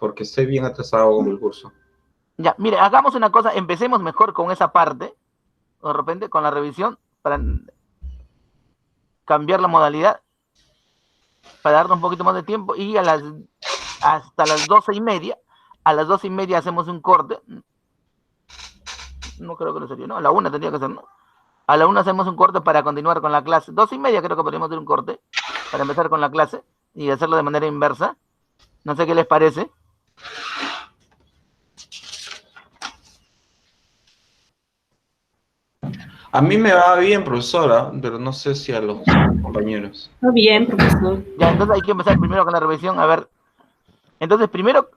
porque estoy bien atrasado con el curso. Ya, mire, hagamos una cosa, empecemos mejor con esa parte, de repente con la revisión, para cambiar la modalidad, para darnos un poquito más de tiempo, y hasta las 12:30, a las 12:30 hacemos un corte, no creo que lo sería, ¿no? A la 1 tendría que ser, ¿no? A la 1 hacemos un corte para continuar con la clase, 12:30 creo que podríamos hacer un corte, para empezar con la clase, y hacerlo de manera inversa, no sé qué les parece. A mí me va bien, profesora, pero no sé si a los compañeros. Muy bien, profesor. Ya, entonces hay que empezar primero con la revisión, a ver, entonces primero,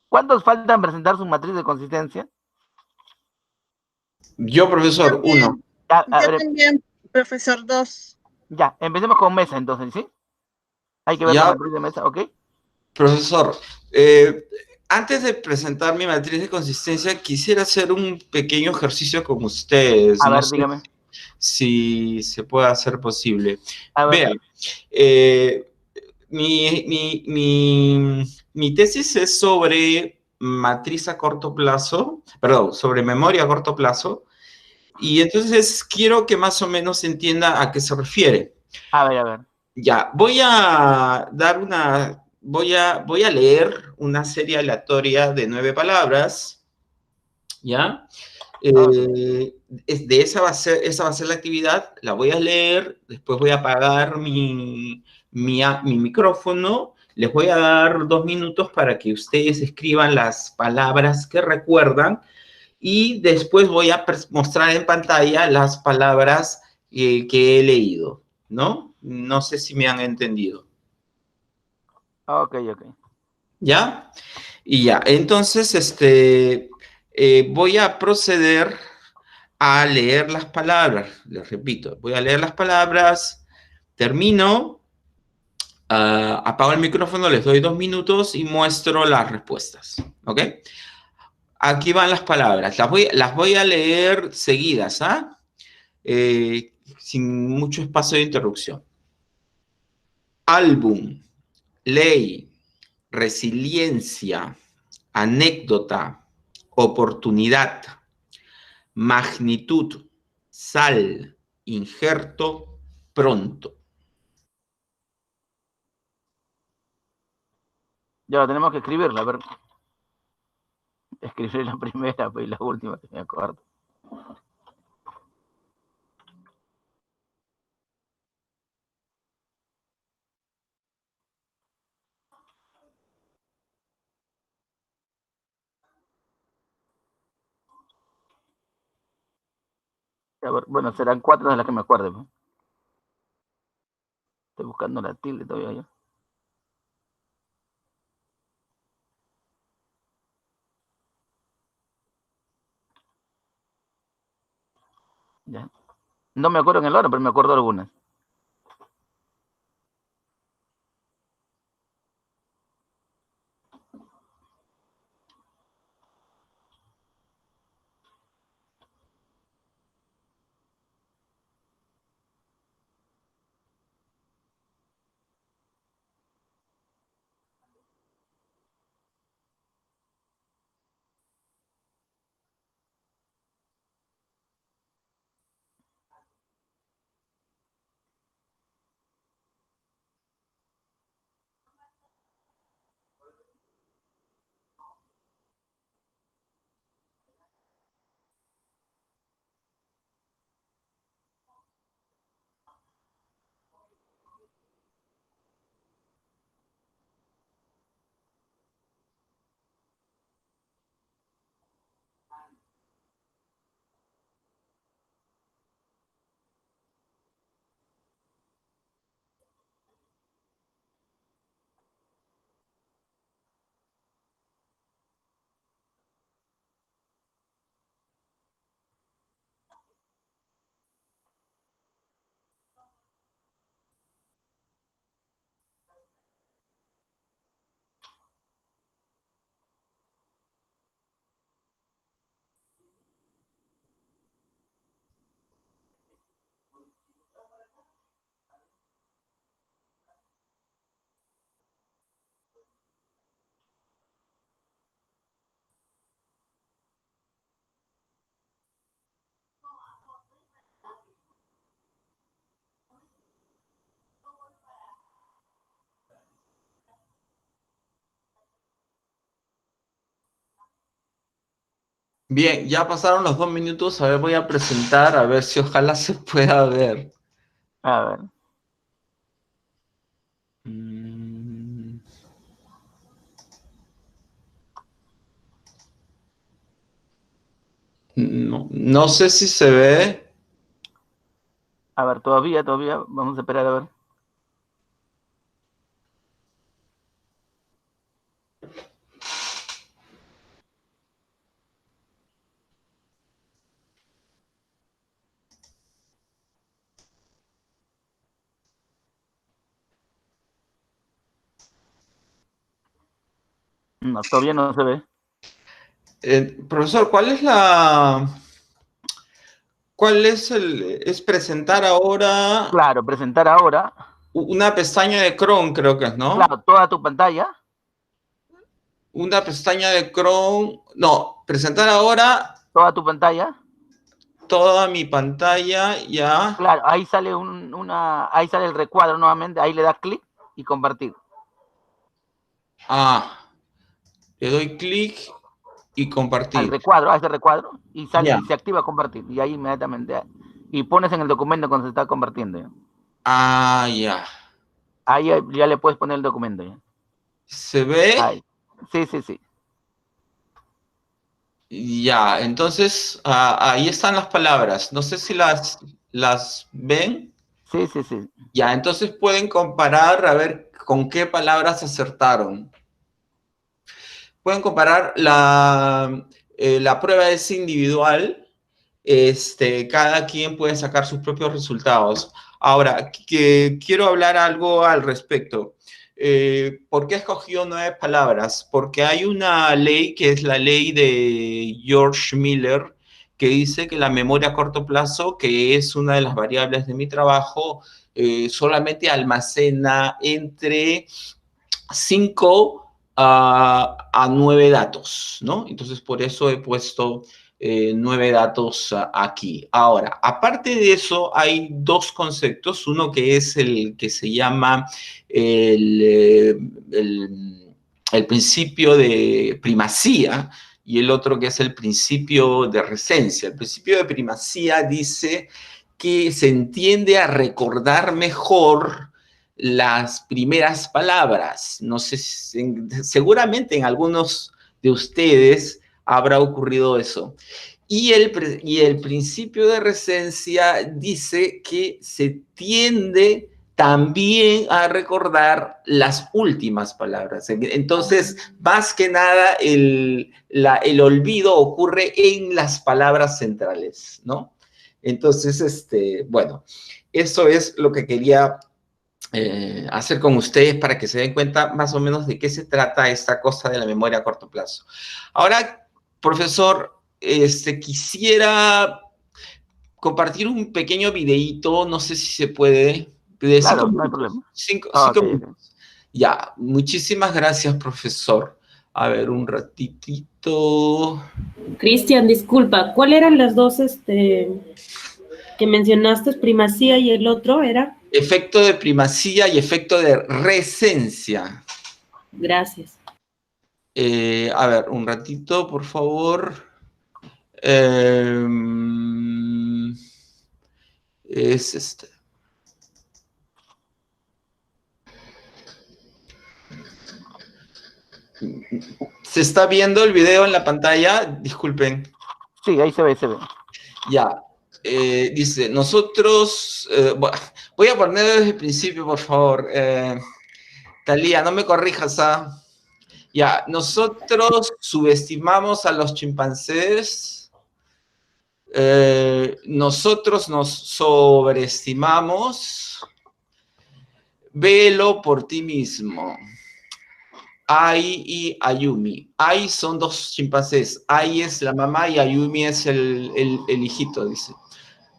¿cuántos faltan presentar su matriz de consistencia? Yo, profesor, uno. También, Ya, a yo ver, también, profesor 2. ya, empecemos con mesa entonces, ¿sí? Hay que ver la Ya, matriz de mesa, ¿ok? profesor, antes de presentar mi matriz de consistencia, quisiera hacer un pequeño ejercicio con ustedes. A No ver, sé dígame. si se puede hacer posible. A ver, Vean, eh, mi tesis es sobre matriz a corto plazo, perdón, sobre memoria a corto plazo, y entonces quiero que más o menos entienda a qué se refiere. a ver, a ver. Ya, voy a dar voy a leer una serie aleatoria de 9 palabras, ¿ya? Ok. Esa va a ser la actividad, la voy a leer, después voy a apagar mi micrófono, les voy a dar 2 minutos para que ustedes escriban las palabras que recuerdan y después voy a mostrar en pantalla las palabras que he leído, ¿no? No sé si me han entendido. Ok, ok. ¿Ya? Y ya, entonces, voy a proceder a leer las palabras. Les repito, voy a leer las palabras, termino, apago el micrófono, les doy 2 minutos y muestro las respuestas. ¿Ok? Aquí van las palabras. Las voy a leer seguidas, ¿ah? Sin mucho espacio de interrupción. Álbum, ley, resiliencia, anécdota, oportunidad, magnitud, sal, injerto, pronto. Ya tenemos que escribirla, a ver. Escribir la primera pues, y la última, que me acuerdo. A ver, bueno, serán 4 de las que me acuerdo. ¿No? Estoy buscando la tilde todavía. Yo. Ya. No me acuerdo en el orden, pero me acuerdo algunas. Bien, ya pasaron los 2 minutos. A ver, voy a presentar, a ver si ojalá se pueda ver. A ver. No, no sé si se ve. A ver, todavía. Vamos a esperar a ver. No, todavía no se ve. Profesor, es presentar ahora Claro, presentar ahora. una pestaña de Chrome, creo que es, ¿no? Claro, toda tu pantalla. Una pestaña de Chrome, no, presentar ahora Toda tu pantalla. toda mi pantalla ya. Claro, ahí sale ahí sale el recuadro nuevamente, ahí le das clic y compartir. Le doy clic y Al compartir. recuadro, a ese recuadro, y sale, Ya. y se activa compartir. Y ahí inmediatamente, y pones en el documento cuando se está compartiendo. Ya. Ahí ya le puedes poner el documento. ¿Ya? ¿Se ve? Ahí. Sí, sí, sí. Ya, entonces ahí están las palabras. No sé si las ven. Sí, sí, sí. Ya, entonces pueden comparar a ver con qué palabras acertaron. Pueden comparar la prueba es individual. Cada quien puede sacar sus propios resultados. Ahora, quiero hablar algo al respecto. ¿Por qué he escogido 9 palabras? Porque hay una ley que es la ley de George Miller, que dice que la memoria a corto plazo, que es una de las variables de mi trabajo, solamente almacena entre 5 a 9 datos, ¿no? Entonces, por eso he puesto 9 datos aquí. Ahora, aparte de eso, hay 2 conceptos. Uno que es el que se llama el principio de primacía y el otro que es el principio de recencia. El principio de primacía dice que se entiende a recordar mejor las primeras palabras. No sé, seguramente en algunos de ustedes habrá ocurrido eso. Y el principio de recencia dice que se tiende también a recordar las últimas palabras. Entonces, más que nada, el olvido ocurre en las palabras centrales, ¿no? Entonces, bueno, eso es lo que quería hacer con ustedes para que se den cuenta más o menos de qué se trata esta cosa de la memoria a corto plazo. Ahora, profesor, quisiera compartir un pequeño videíto, no sé si se puede, de 5 Claro, no hay minutos. problema. Cinco, Ah, cinco ok, ok. minutos. Ya, muchísimas gracias, profesor. A ver, un ratitito. Cristian, disculpa, ¿cuál eran las dos que mencionaste? Primacía y el otro era. Efecto de primacía y efecto de recencia. Gracias. A ver, un ratito, por favor. Es este. ¿Se está viendo el video en la pantalla? Disculpen. Sí, ahí se ve, se ve. Ya. Dice, nosotros... voy a poner desde el principio, por favor. Talía, no me corrijas, ¿ah? Ya, nosotros subestimamos a los chimpancés. Nosotros nos sobreestimamos. Velo por ti mismo. Ai y Ayumi. Ai son 2 chimpancés. Ai es la mamá y Ayumi es el hijito, dice.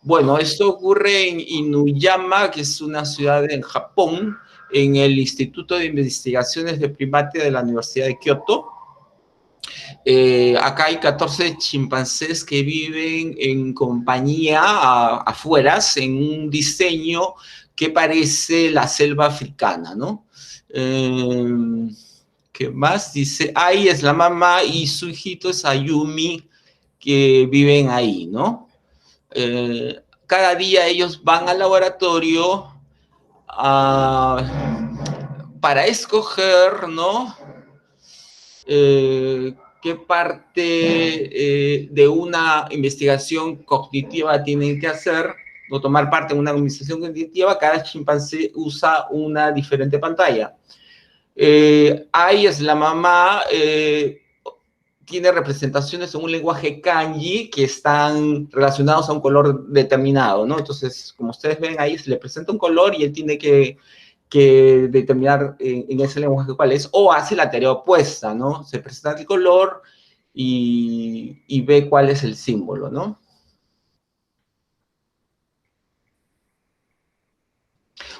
Bueno, esto ocurre en Inuyama, que es una ciudad en Japón, en el Instituto de Investigaciones de Primate de la Universidad de Kioto. Acá hay 14 chimpancés que viven en compañía afueras, en un diseño que parece la selva africana, ¿no? ¿Qué más? Dice, Ai es la mamá y su hijito es Ayumi, que viven ahí, ¿no? Cada día ellos van al laboratorio para escoger, ¿no? Qué parte de una investigación cognitiva tienen que hacer o tomar parte en una investigación cognitiva. Cada chimpancé usa una diferente pantalla. Ahí es la mamá, tiene representaciones en un lenguaje kanji que están relacionados a un color determinado, ¿no? Entonces, como ustedes ven ahí, se le presenta un color y él tiene que determinar en ese lenguaje cuál es, o hace la tarea opuesta, ¿no? Se presenta el color y ve cuál es el símbolo, ¿no?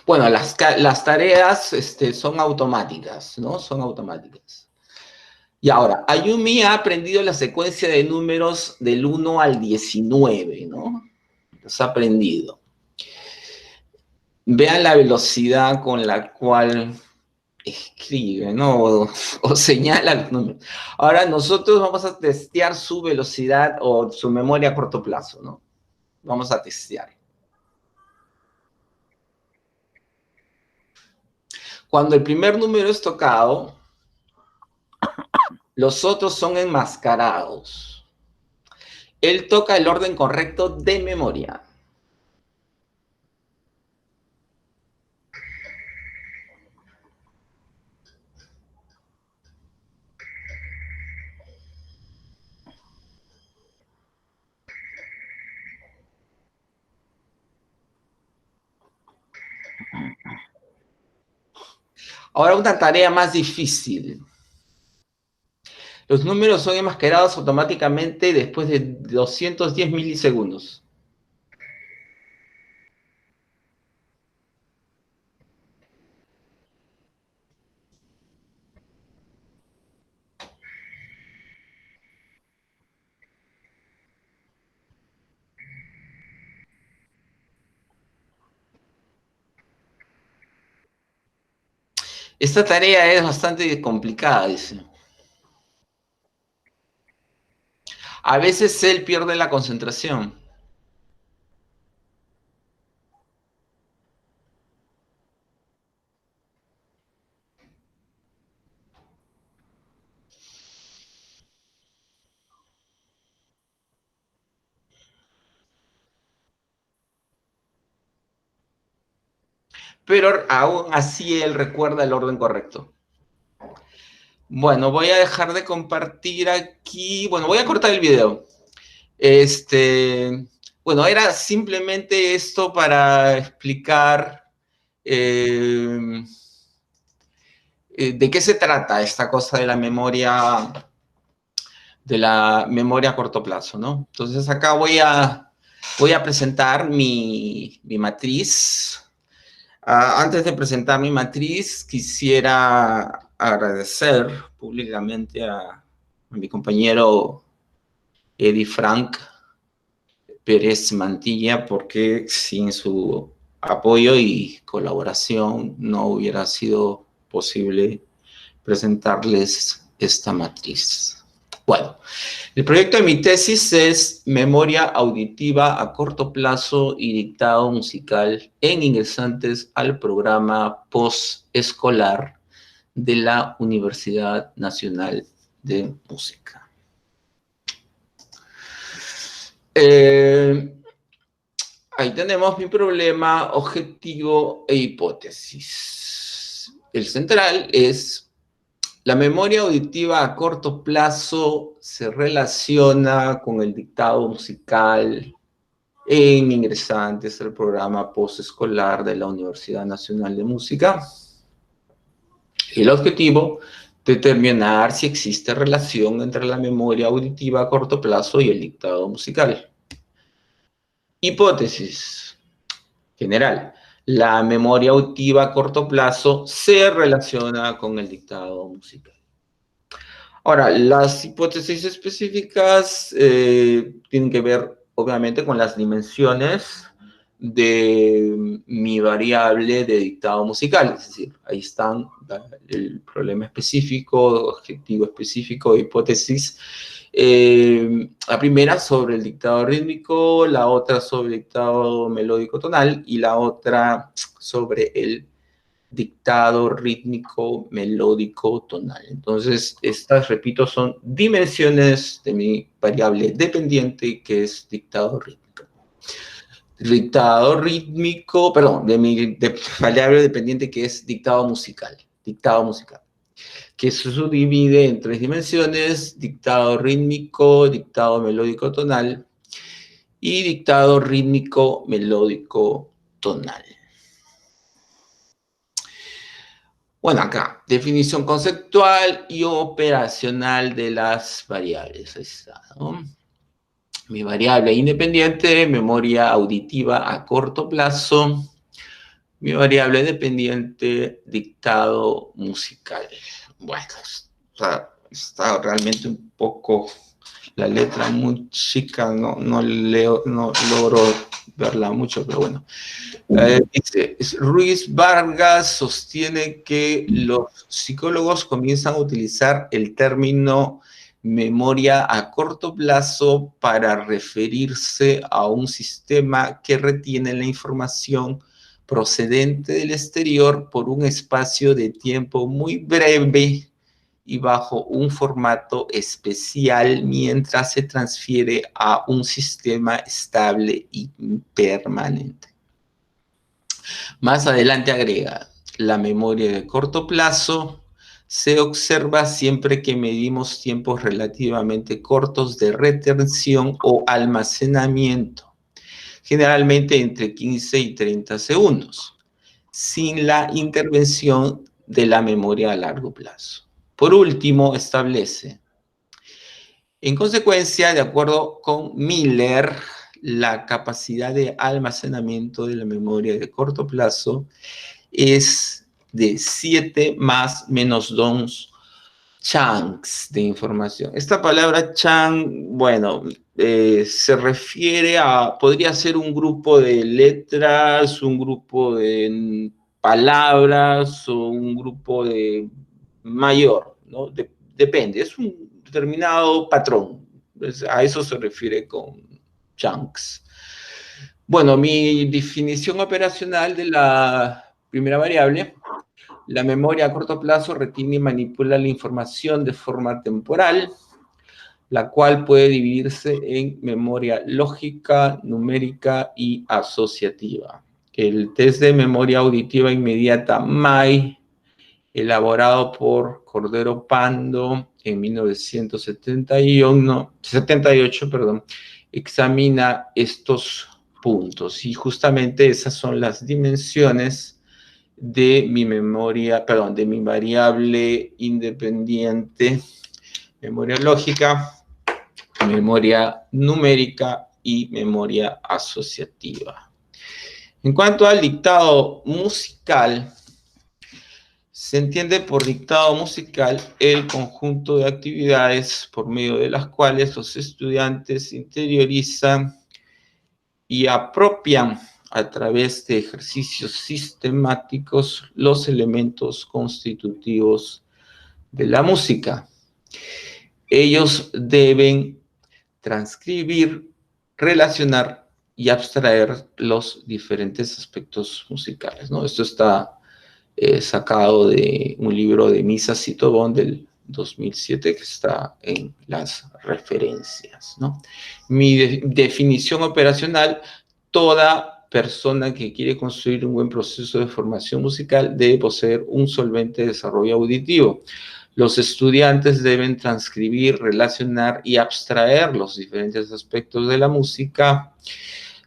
Bueno, las tareas son automáticas, ¿no? Son automáticas. Y ahora, Ayumi ha aprendido la secuencia de números del 1 al 19, ¿no? Los ha aprendido. Vean la velocidad con la cual escribe, ¿no? O señala los números. Ahora nosotros vamos a testear su velocidad o su memoria a corto plazo, ¿no? Vamos a testear. Cuando el primer número es tocado, los otros son enmascarados. Él toca el orden correcto de memoria. Ahora una tarea más difícil. Los números son enmascarados automáticamente después de 210 milisegundos. Esta tarea es bastante complicada, dice. A veces él pierde la concentración. Pero aún así él recuerda el orden correcto. Bueno, voy a dejar de compartir aquí. Bueno, voy a cortar el video. Bueno, era simplemente esto para explicar de qué se trata esta cosa de la memoria a corto plazo, ¿no? Entonces acá voy a presentar mi matriz. Antes de presentar mi matriz, quisiera agradecer públicamente a mi compañero Eddie Frank Pérez Mantilla, porque sin su apoyo y colaboración no hubiera sido posible presentarles esta matriz. Bueno, el proyecto de mi tesis es Memoria Auditiva a Corto Plazo y Dictado Musical en ingresantes al programa posescolar de la Universidad Nacional de Música. Ahí tenemos mi problema, objetivo e hipótesis. El central es: la memoria auditiva a corto plazo se relaciona con el dictado musical en ingresantes al programa posescolar de la Universidad Nacional de Música. El objetivo: determinar si existe relación entre la memoria auditiva a corto plazo y el dictado musical. Hipótesis general: la memoria auditiva a corto plazo se relaciona con el dictado musical. Ahora, las hipótesis específicas tienen que ver, obviamente, con las dimensiones de mi variable de dictado musical. Es decir, ahí están el problema específico, objetivo específico, hipótesis La primera sobre el dictado rítmico, la otra sobre el dictado melódico tonal y la otra sobre el dictado rítmico melódico tonal. Entonces, estas, repito, son dimensiones de mi variable dependiente, que es dictado rítmico. Dictado rítmico, perdón, de mi variable dependiente, que es dictado musical, que se subdivide en 3 dimensiones: dictado rítmico, dictado melódico tonal y dictado rítmico melódico tonal. Bueno, acá, definición conceptual y operacional de las variables. Ahí está, ¿no? Mi variable independiente, memoria auditiva a corto plazo. Mi variable dependiente, dictado musical. Bueno, está realmente un poco la letra muy chica, no logro verla mucho, pero bueno. Dice, Ruiz Vargas sostiene que los psicólogos comienzan a utilizar el término memoria a corto plazo para referirse a un sistema que retiene la información procedente del exterior por un espacio de tiempo muy breve y bajo un formato especial mientras se transfiere a un sistema estable y permanente. Más adelante agrega, la memoria de corto plazo se observa siempre que medimos tiempos relativamente cortos de retención o almacenamiento, generalmente entre 15 y 30 segundos, sin la intervención de la memoria a largo plazo. Por último, establece, en consecuencia, de acuerdo con Miller, la capacidad de almacenamiento de la memoria de corto plazo es de 7 más menos 2 chunks de información. Esta palabra chunk, bueno, se refiere a, podría ser un grupo de letras, un grupo de palabras o un grupo de mayor, ¿no? Depende, es un determinado patrón. A eso se refiere con chunks. Bueno, mi definición operacional de la primera variable, la memoria a corto plazo retiene y manipula la información de forma temporal, la cual puede dividirse en memoria lógica, numérica y asociativa. El test de memoria auditiva inmediata MAI, elaborado por Cordero Pando en 1978, examina estos puntos y justamente esas son las dimensiones de mi memoria, perdón, de mi variable independiente, memoria lógica, memoria numérica y memoria asociativa. En cuanto al dictado musical, se entiende por dictado musical el conjunto de actividades por medio de las cuales los estudiantes interiorizan y apropian a través de ejercicios sistemáticos los elementos constitutivos de la música. Ellos deben transcribir, relacionar y abstraer los diferentes aspectos musicales, ¿no? Esto está sacado de un libro de Misas y Tobón del 2007 que está en las referencias, ¿no? Mi definición operacional, toda persona que quiere construir un buen proceso de formación musical debe poseer un solvente desarrollo auditivo. Los estudiantes deben transcribir, relacionar y abstraer los diferentes aspectos de la música.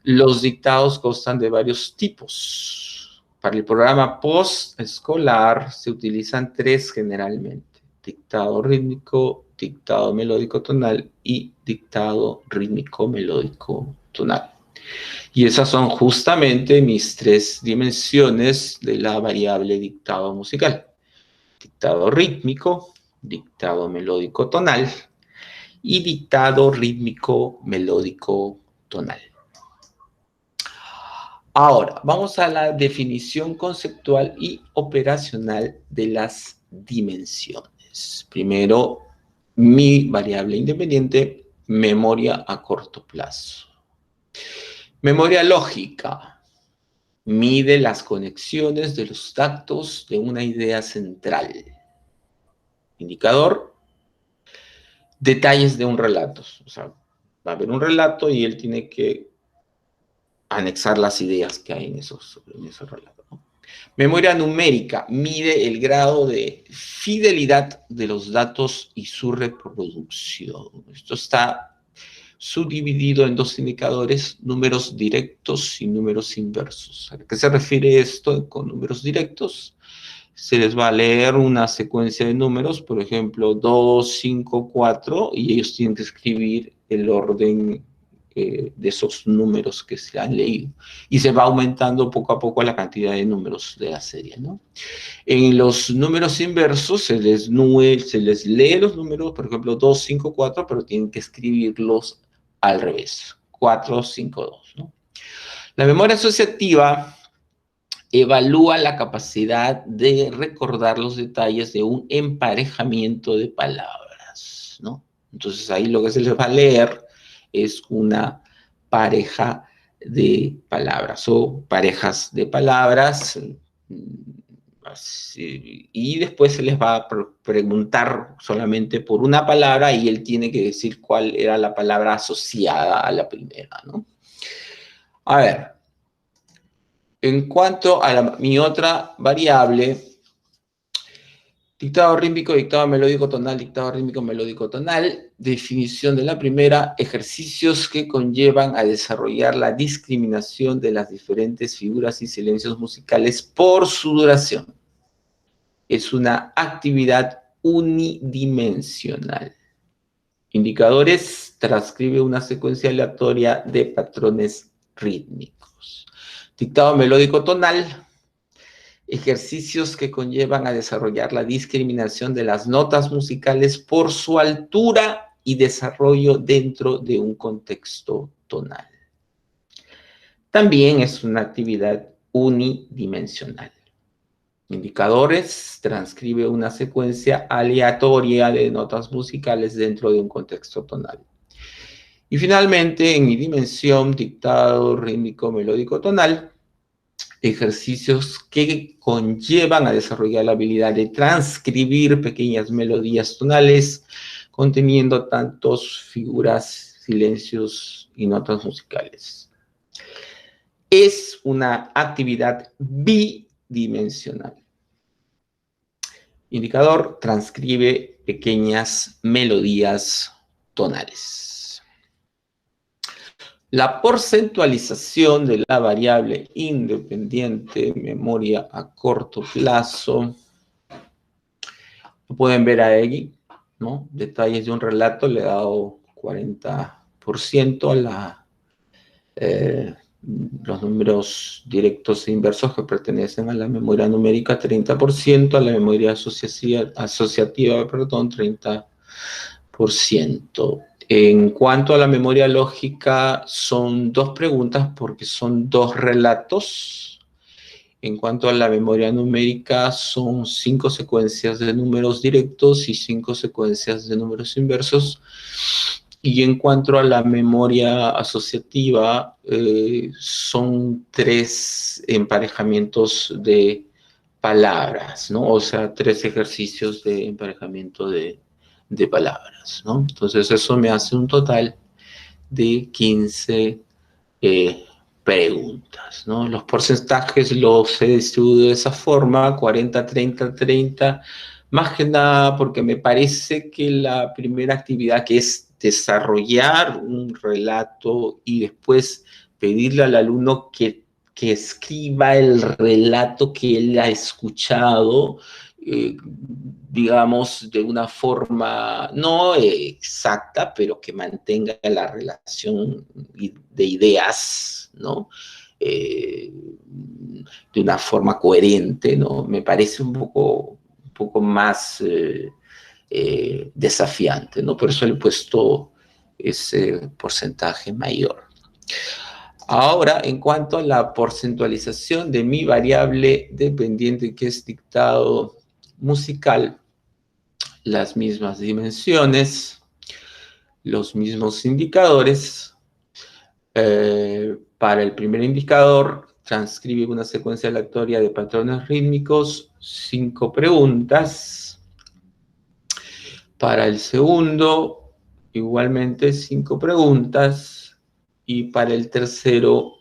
Los dictados constan de varios tipos. Para el programa posescolar se utilizan 3 generalmente: dictado rítmico, dictado melódico tonal y dictado rítmico melódico tonal. Y esas son justamente mis 3 dimensiones de la variable dictado musical: dictado rítmico, dictado melódico tonal y dictado rítmico melódico tonal. Ahora, vamos a la definición conceptual y operacional de las dimensiones. Primero, mi variable independiente, memoria a corto plazo. Memoria lógica. Mide las conexiones de los datos de una idea central. Indicador. Detalles de un relato. O sea, va a haber un relato y él tiene que anexar las ideas que hay en esos relatos, ¿no? Memoria numérica. Mide el grado de fidelidad de los datos y su reproducción. Esto está subdividido en dos indicadores, números directos y números inversos. ¿A qué se refiere esto con números directos? Se les va a leer una secuencia de números, por ejemplo, 2, 5, 4, y ellos tienen que escribir el orden de esos números que se han leído. Y se va aumentando poco a poco la cantidad de números de la serie, ¿no? En los números inversos se les lee los números, por ejemplo, 2, 5, 4, pero tienen que escribirlos al revés, 4, 5, 2, ¿no? La memoria asociativa evalúa la capacidad de recordar los detalles de un emparejamiento de palabras, ¿no? Entonces ahí lo que se les va a leer es una pareja de palabras o parejas de palabras, y después se les va a preguntar solamente por una palabra y él tiene que decir cuál era la palabra asociada a la primera, ¿no? A ver, en cuanto a mi otra variable, dictado rítmico, dictado melódico tonal, dictado rítmico, melódico tonal, definición de la primera, ejercicios que conllevan a desarrollar la discriminación de las diferentes figuras y silencios musicales por su duración. Es una actividad unidimensional. Indicadores, transcribe una secuencia aleatoria de patrones rítmicos. Dictado melódico tonal, ejercicios que conllevan a desarrollar la discriminación de las notas musicales por su altura y desarrollo dentro de un contexto tonal. También es una actividad unidimensional. Indicadores, transcribe una secuencia aleatoria de notas musicales dentro de un contexto tonal. Y finalmente, en mi dimensión, dictado rítmico melódico tonal, ejercicios que conllevan a desarrollar la habilidad de transcribir pequeñas melodías tonales conteniendo tantos figuras, silencios y notas musicales. Es una actividad bidimensional. Indicador, transcribe pequeñas melodías tonales. La porcentualización de la variable independiente memoria a corto plazo, lo pueden ver ahí, ¿no? Detalles de un relato, le he dado 40% a los números directos e inversos que pertenecen a la memoria numérica, 30%, a la memoria asociativa, 30%. En cuanto a la memoria lógica, son dos preguntas porque son dos relatos. En cuanto a la memoria numérica, son 5 secuencias de números directos y 5 secuencias de números inversos. Y en cuanto a la memoria asociativa, son 3 emparejamientos de palabras, ¿no? O sea, 3 ejercicios de emparejamiento de palabras, ¿no? Entonces eso me hace un total de 15 preguntas, ¿no? Los porcentajes los he distribuido de esa forma, 40, 30, 30, más que nada porque me parece que la primera actividad, que es desarrollar un relato y después pedirle al alumno que escriba el relato que él ha escuchado, digamos, de una forma no exacta, pero que mantenga la relación de ideas, ¿no? De una forma coherente, ¿no? Me parece un poco más desafiante, ¿no? Por eso le he puesto ese porcentaje mayor. Ahora, en cuanto a la porcentualización de mi variable dependiente, que es dictado musical, las mismas dimensiones, los mismos indicadores. Para el primer indicador, transcribe una secuencia aleatoria de patrones rítmicos, 5 preguntas. Para el segundo, igualmente 5 preguntas. Y para el tercero,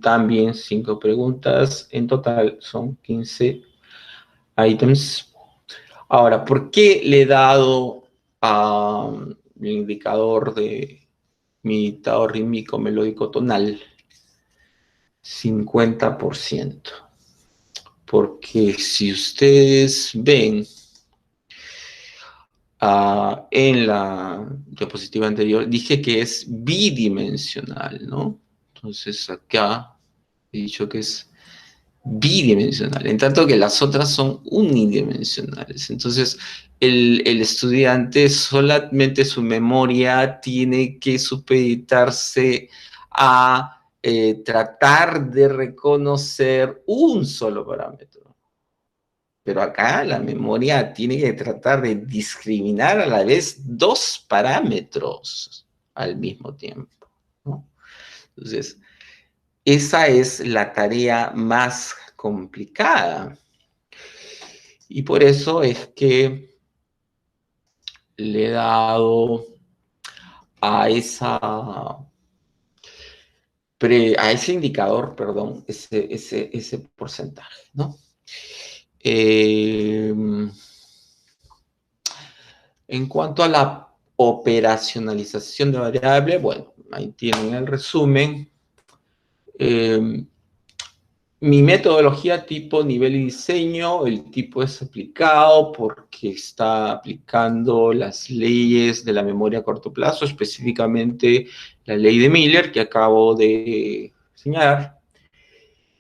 también 5 preguntas. En total son 15 ítems. Ahora, ¿por qué le he dado al indicador de mi dictado rítmico melódico tonal 50%? Porque si ustedes ven en la diapositiva anterior, dije que es bidimensional, ¿no? Entonces acá he dicho que es bidimensional, en tanto que las otras son unidimensionales. Entonces, el estudiante solamente su memoria tiene que supeditarse a tratar de reconocer un solo parámetro. Pero acá la memoria tiene que tratar de discriminar a la vez 2 parámetros al mismo tiempo, ¿no? Entonces, esa es la tarea más complicada. Y por eso es que le he dado a ese indicador, perdón, ese porcentaje, ¿no? En cuanto a la operacionalización de variable, bueno, ahí tienen el resumen. Mi metodología tipo, nivel y diseño, el tipo es aplicado porque está aplicando las leyes de la memoria a corto plazo, específicamente la ley de Miller que acabo de señalar.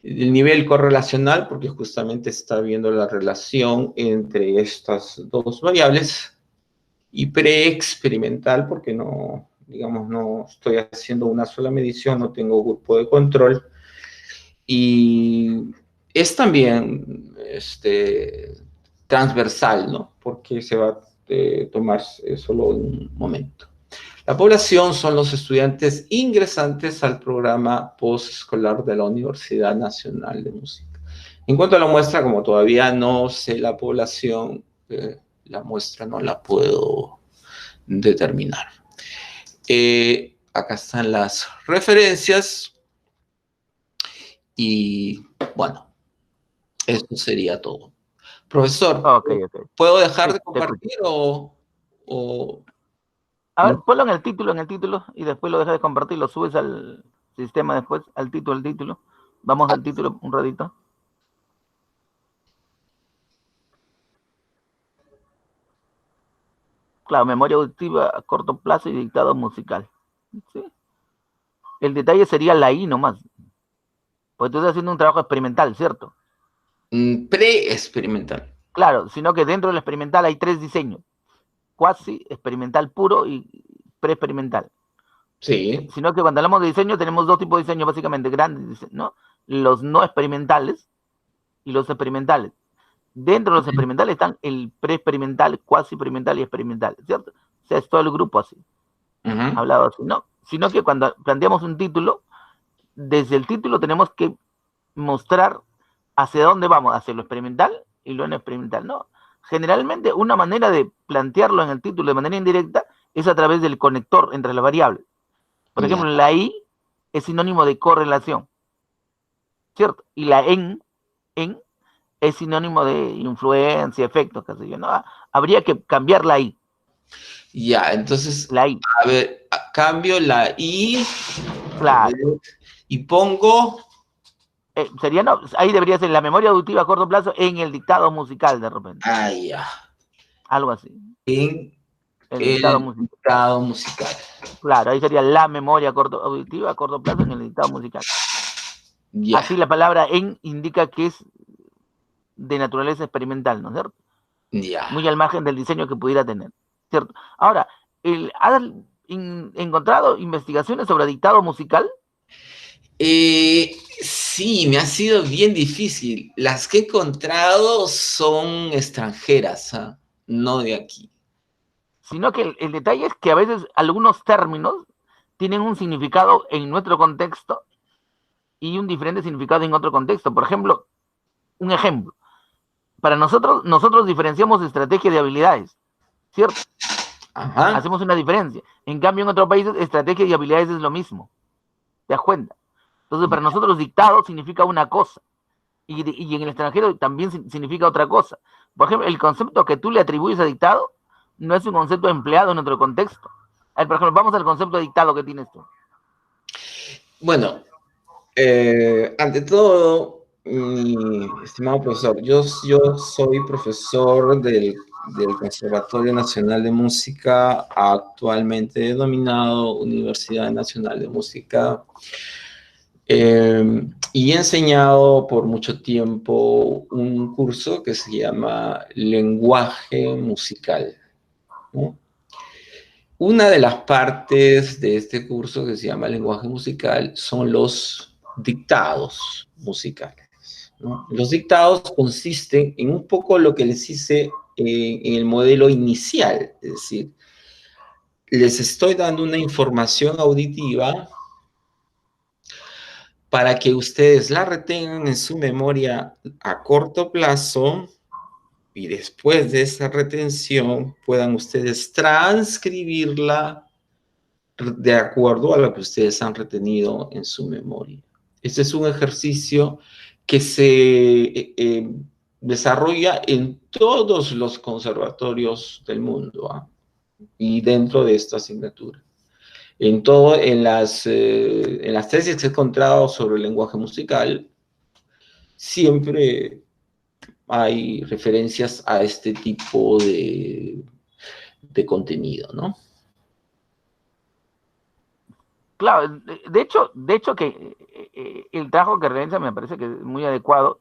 El nivel correlacional porque justamente está viendo la relación entre estas dos variables. Y preexperimental porque no, digamos, no estoy haciendo una sola medición, no tengo grupo de control. Y es también transversal, ¿no? Porque se va a tomar solo un momento. La población son los estudiantes ingresantes al programa posescolar de la Universidad Nacional de Música. En cuanto a la muestra, como todavía no sé la población, la muestra no la puedo determinar. Acá están las referencias. Y bueno, eso sería todo. Profesor, Okay. ¿puedo dejar Sí, de compartir o A ver, no? ponlo en el título, y después lo dejas de compartir, lo subes al sistema después, al título. Vamos al título un ratito. Claro, memoria auditiva a corto plazo y dictado musical. ¿Sí? El detalle sería la I nomás. Pues tú estás haciendo un trabajo experimental, ¿cierto? Pre-experimental. Claro, sino que dentro del experimental hay 3 diseños. Cuasi, experimental puro y pre-experimental. Sí. Sino que cuando hablamos de diseño tenemos 2 tipos de diseño básicamente grandes, ¿no? Los no experimentales y los experimentales. Dentro de los experimentales están el pre-experimental, cuasi experimental y experimental, ¿cierto? O sea, es todo el grupo así, hablado así, ¿no? Sino que cuando planteamos un título, desde el título tenemos que mostrar hacia dónde vamos, hacia lo experimental y lo no experimental, ¿no? Generalmente una manera de plantearlo en el título de manera indirecta es a través del conector entre las variables. Por ejemplo, la I es sinónimo de correlación, ¿cierto? Y la en es sinónimo de influencia, efectos, qué sé yo, ¿no? Habría que cambiar la I. Ya, entonces, La I. a ver, cambio la I. Claro. Y pongo... Sería, no, ahí debería ser la memoria auditiva a corto plazo en el dictado musical, de repente. Ya. Algo así. En El dictado musical. Claro, ahí sería la memoria auditiva a corto plazo en el dictado musical. Ya. Así la palabra en indica que es de naturaleza experimental, ¿no es cierto? Ya. Muy al margen del diseño que pudiera tener, ¿cierto? Ahora, ¿has encontrado investigaciones sobre dictado musical? Sí, me ha sido bien difícil. Las que he encontrado son extranjeras. no de aquí. Sino que el detalle es que a veces algunos términos tienen un significado en nuestro contexto y un diferente significado en otro contexto. Por ejemplo, un ejemplo. Para nosotros diferenciamos estrategia de habilidades, ¿cierto? Ajá. Hacemos una diferencia. En cambio, en otros países, estrategia y habilidades es lo mismo. ¿Te das cuenta? Entonces, para nosotros, dictado significa una cosa. Y en el extranjero también significa otra cosa. Por ejemplo, el concepto que tú le atribuyes a dictado no es un concepto empleado en otro contexto. A ver, por ejemplo, vamos al concepto de dictado que tienes tú. Bueno, ante todo, mi estimado profesor, yo soy profesor del Conservatorio Nacional de Música, actualmente denominado Universidad Nacional de Música, y he enseñado por mucho tiempo un curso que se llama Lenguaje Musical, ¿no? Una de las partes de este curso que se llama lenguaje musical son los dictados musicales, ¿no? Los dictados consisten en un poco lo que les hice en el modelo inicial, es decir, les estoy dando una información auditiva para que ustedes la retengan en su memoria a corto plazo y después de esa retención puedan ustedes transcribirla de acuerdo a lo que ustedes han retenido en su memoria. Este es un ejercicio que se desarrolla en todos los conservatorios del mundo, ¿ah? Y dentro de esta asignatura. En las tesis que he encontrado sobre el lenguaje musical, siempre hay referencias a este tipo de contenido, ¿no? Claro, de hecho que el trabajo que realiza me parece que es muy adecuado,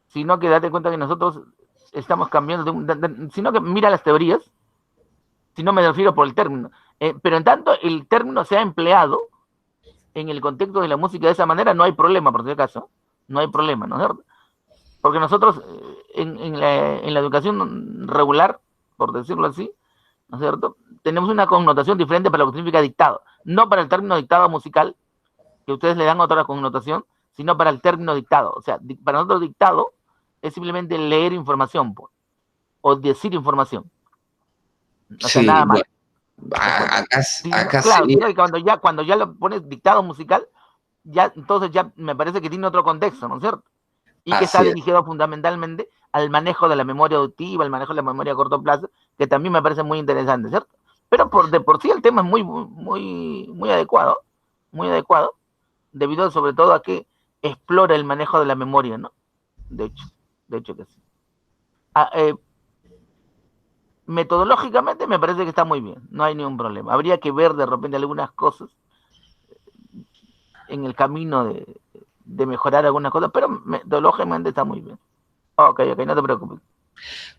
sino que date cuenta que nosotros estamos cambiando, sino que mira las teorías, si no me refiero por el término, pero en tanto el término sea empleado en el contexto de la música de esa manera, no hay problema, por si acaso, no hay problema, ¿no es cierto? Porque nosotros en la educación regular, por decirlo así, ¿no es cierto? Tenemos una connotación diferente para lo que significa dictado, no para el término dictado musical, que ustedes le dan otra connotación, sino para el término dictado. O sea, para nosotros dictado es simplemente leer información o decir información. O sea, Sí, nada más. bueno, acá Claro, sería, sino que cuando ya lo pones dictado musical, ya entonces ya me parece que tiene otro contexto, ¿no es cierto? Y que está así es. dirigido fundamentalmente al manejo de la memoria auditiva, al manejo de la memoria a corto plazo, que también me parece muy interesante, ¿cierto? Pero de por sí el tema es muy adecuado, debido sobre todo a que explora el manejo de la memoria, ¿no? De hecho que sí. Metodológicamente me parece que está muy bien, no hay ningún problema. Habría que ver de repente algunas cosas en el camino de mejorar algunas cosas, pero metodológicamente está muy bien. Ok, no te preocupes.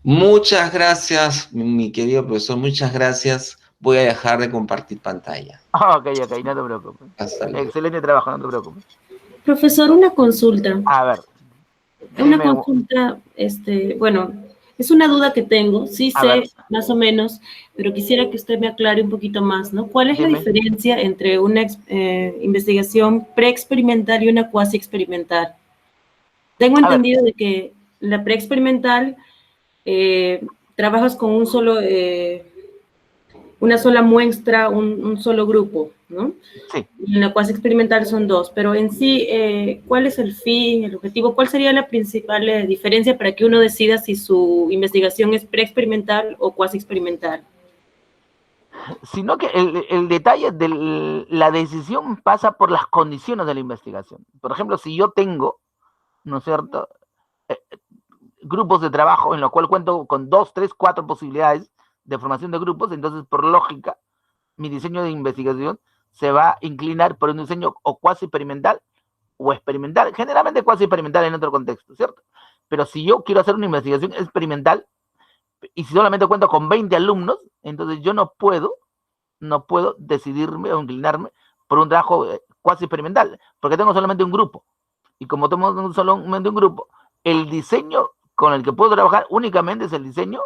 Muchas gracias, mi querido profesor, muchas gracias. Voy a dejar de compartir pantalla. Ok, no te preocupes. Hasta luego. Excelente trabajo, no te preocupes. Profesor, una consulta. A ver, Una dime, consulta, bueno, es una duda que tengo, sí a ver, sé más o menos, pero quisiera que usted me aclare un poquito más, ¿no? ¿Cuál es la dime. diferencia entre una investigación preexperimental y una cuasi experimental? Tengo A ver, entendido de que la preexperimental trabajas con una sola muestra, un solo grupo, ¿no? sí. Y en la cuasi experimental son dos, pero en sí, ¿cuál es el fin, el objetivo? ¿Cuál sería la principal diferencia para que uno decida si su investigación es preexperimental o cuasi experimental? Sino que el detalle de la decisión pasa por las condiciones de la investigación. Por ejemplo, si yo tengo, ¿no es cierto?, grupos de trabajo en los cuales cuento con 2, 3, 4 posibilidades de formación de grupos, entonces por lógica mi diseño de investigación se va a inclinar por un diseño o cuasi experimental o experimental, generalmente cuasi experimental en otro contexto, ¿cierto? Pero si yo quiero hacer una investigación experimental y si solamente cuento con 20 alumnos, entonces yo no puedo decidirme o inclinarme por un trabajo cuasi experimental, porque tengo solamente un grupo. Y como tengo solamente un grupo, el diseño con el que puedo trabajar únicamente es el diseño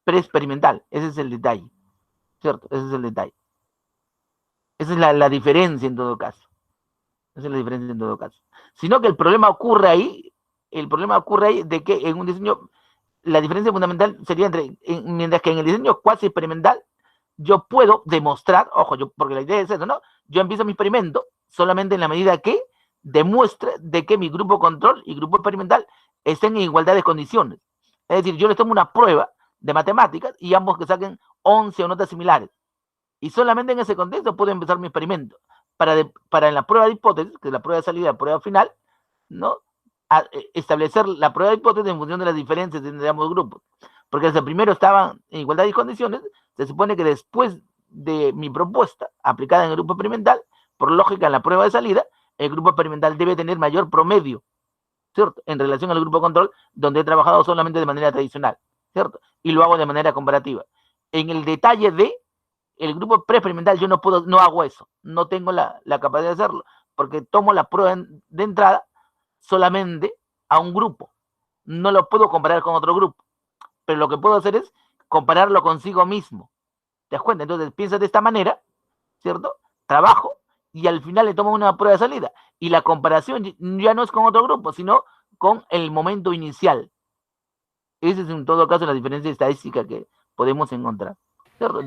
preexperimental. Ese es el detalle, ¿cierto? Ese es el detalle. Esa es la diferencia en todo caso. Esa es la diferencia en todo caso. Sino que el problema ocurre ahí de que en un diseño, la diferencia fundamental sería mientras que en el diseño cuasi experimental, yo puedo demostrar, ojo, porque la idea es eso, ¿no? Yo empiezo mi experimento solamente en la medida que demuestre de que mi grupo control y grupo experimental estén en igualdad de condiciones. Es decir, yo les tomo una prueba de matemáticas y ambos que saquen 11 o notas similares. Y solamente en ese contexto puedo empezar mi experimento. Para en la prueba de hipótesis, que es la prueba de salida, la prueba final, ¿no? Establecer la prueba de hipótesis en función de las diferencias entre ambos grupos. Porque si el primero estaban en igualdad de condiciones, se supone que después de mi propuesta aplicada en el grupo experimental, por lógica en la prueba de salida, el grupo experimental debe tener mayor promedio, ¿cierto? En relación al grupo control, donde he trabajado solamente de manera tradicional, ¿cierto? Y lo hago de manera comparativa. En el detalle de el grupo preexperimental yo no hago eso, no tengo la capacidad de hacerlo, porque tomo la prueba de entrada solamente a un grupo, no lo puedo comparar con otro grupo, pero lo que puedo hacer es compararlo consigo mismo, ¿te das cuenta? Entonces piensa de esta manera, ¿cierto? Trabajo y al final le tomo una prueba de salida, y la comparación ya no es con otro grupo, sino con el momento inicial. Esa es en todo caso la diferencia estadística que podemos encontrar, ¿cierto?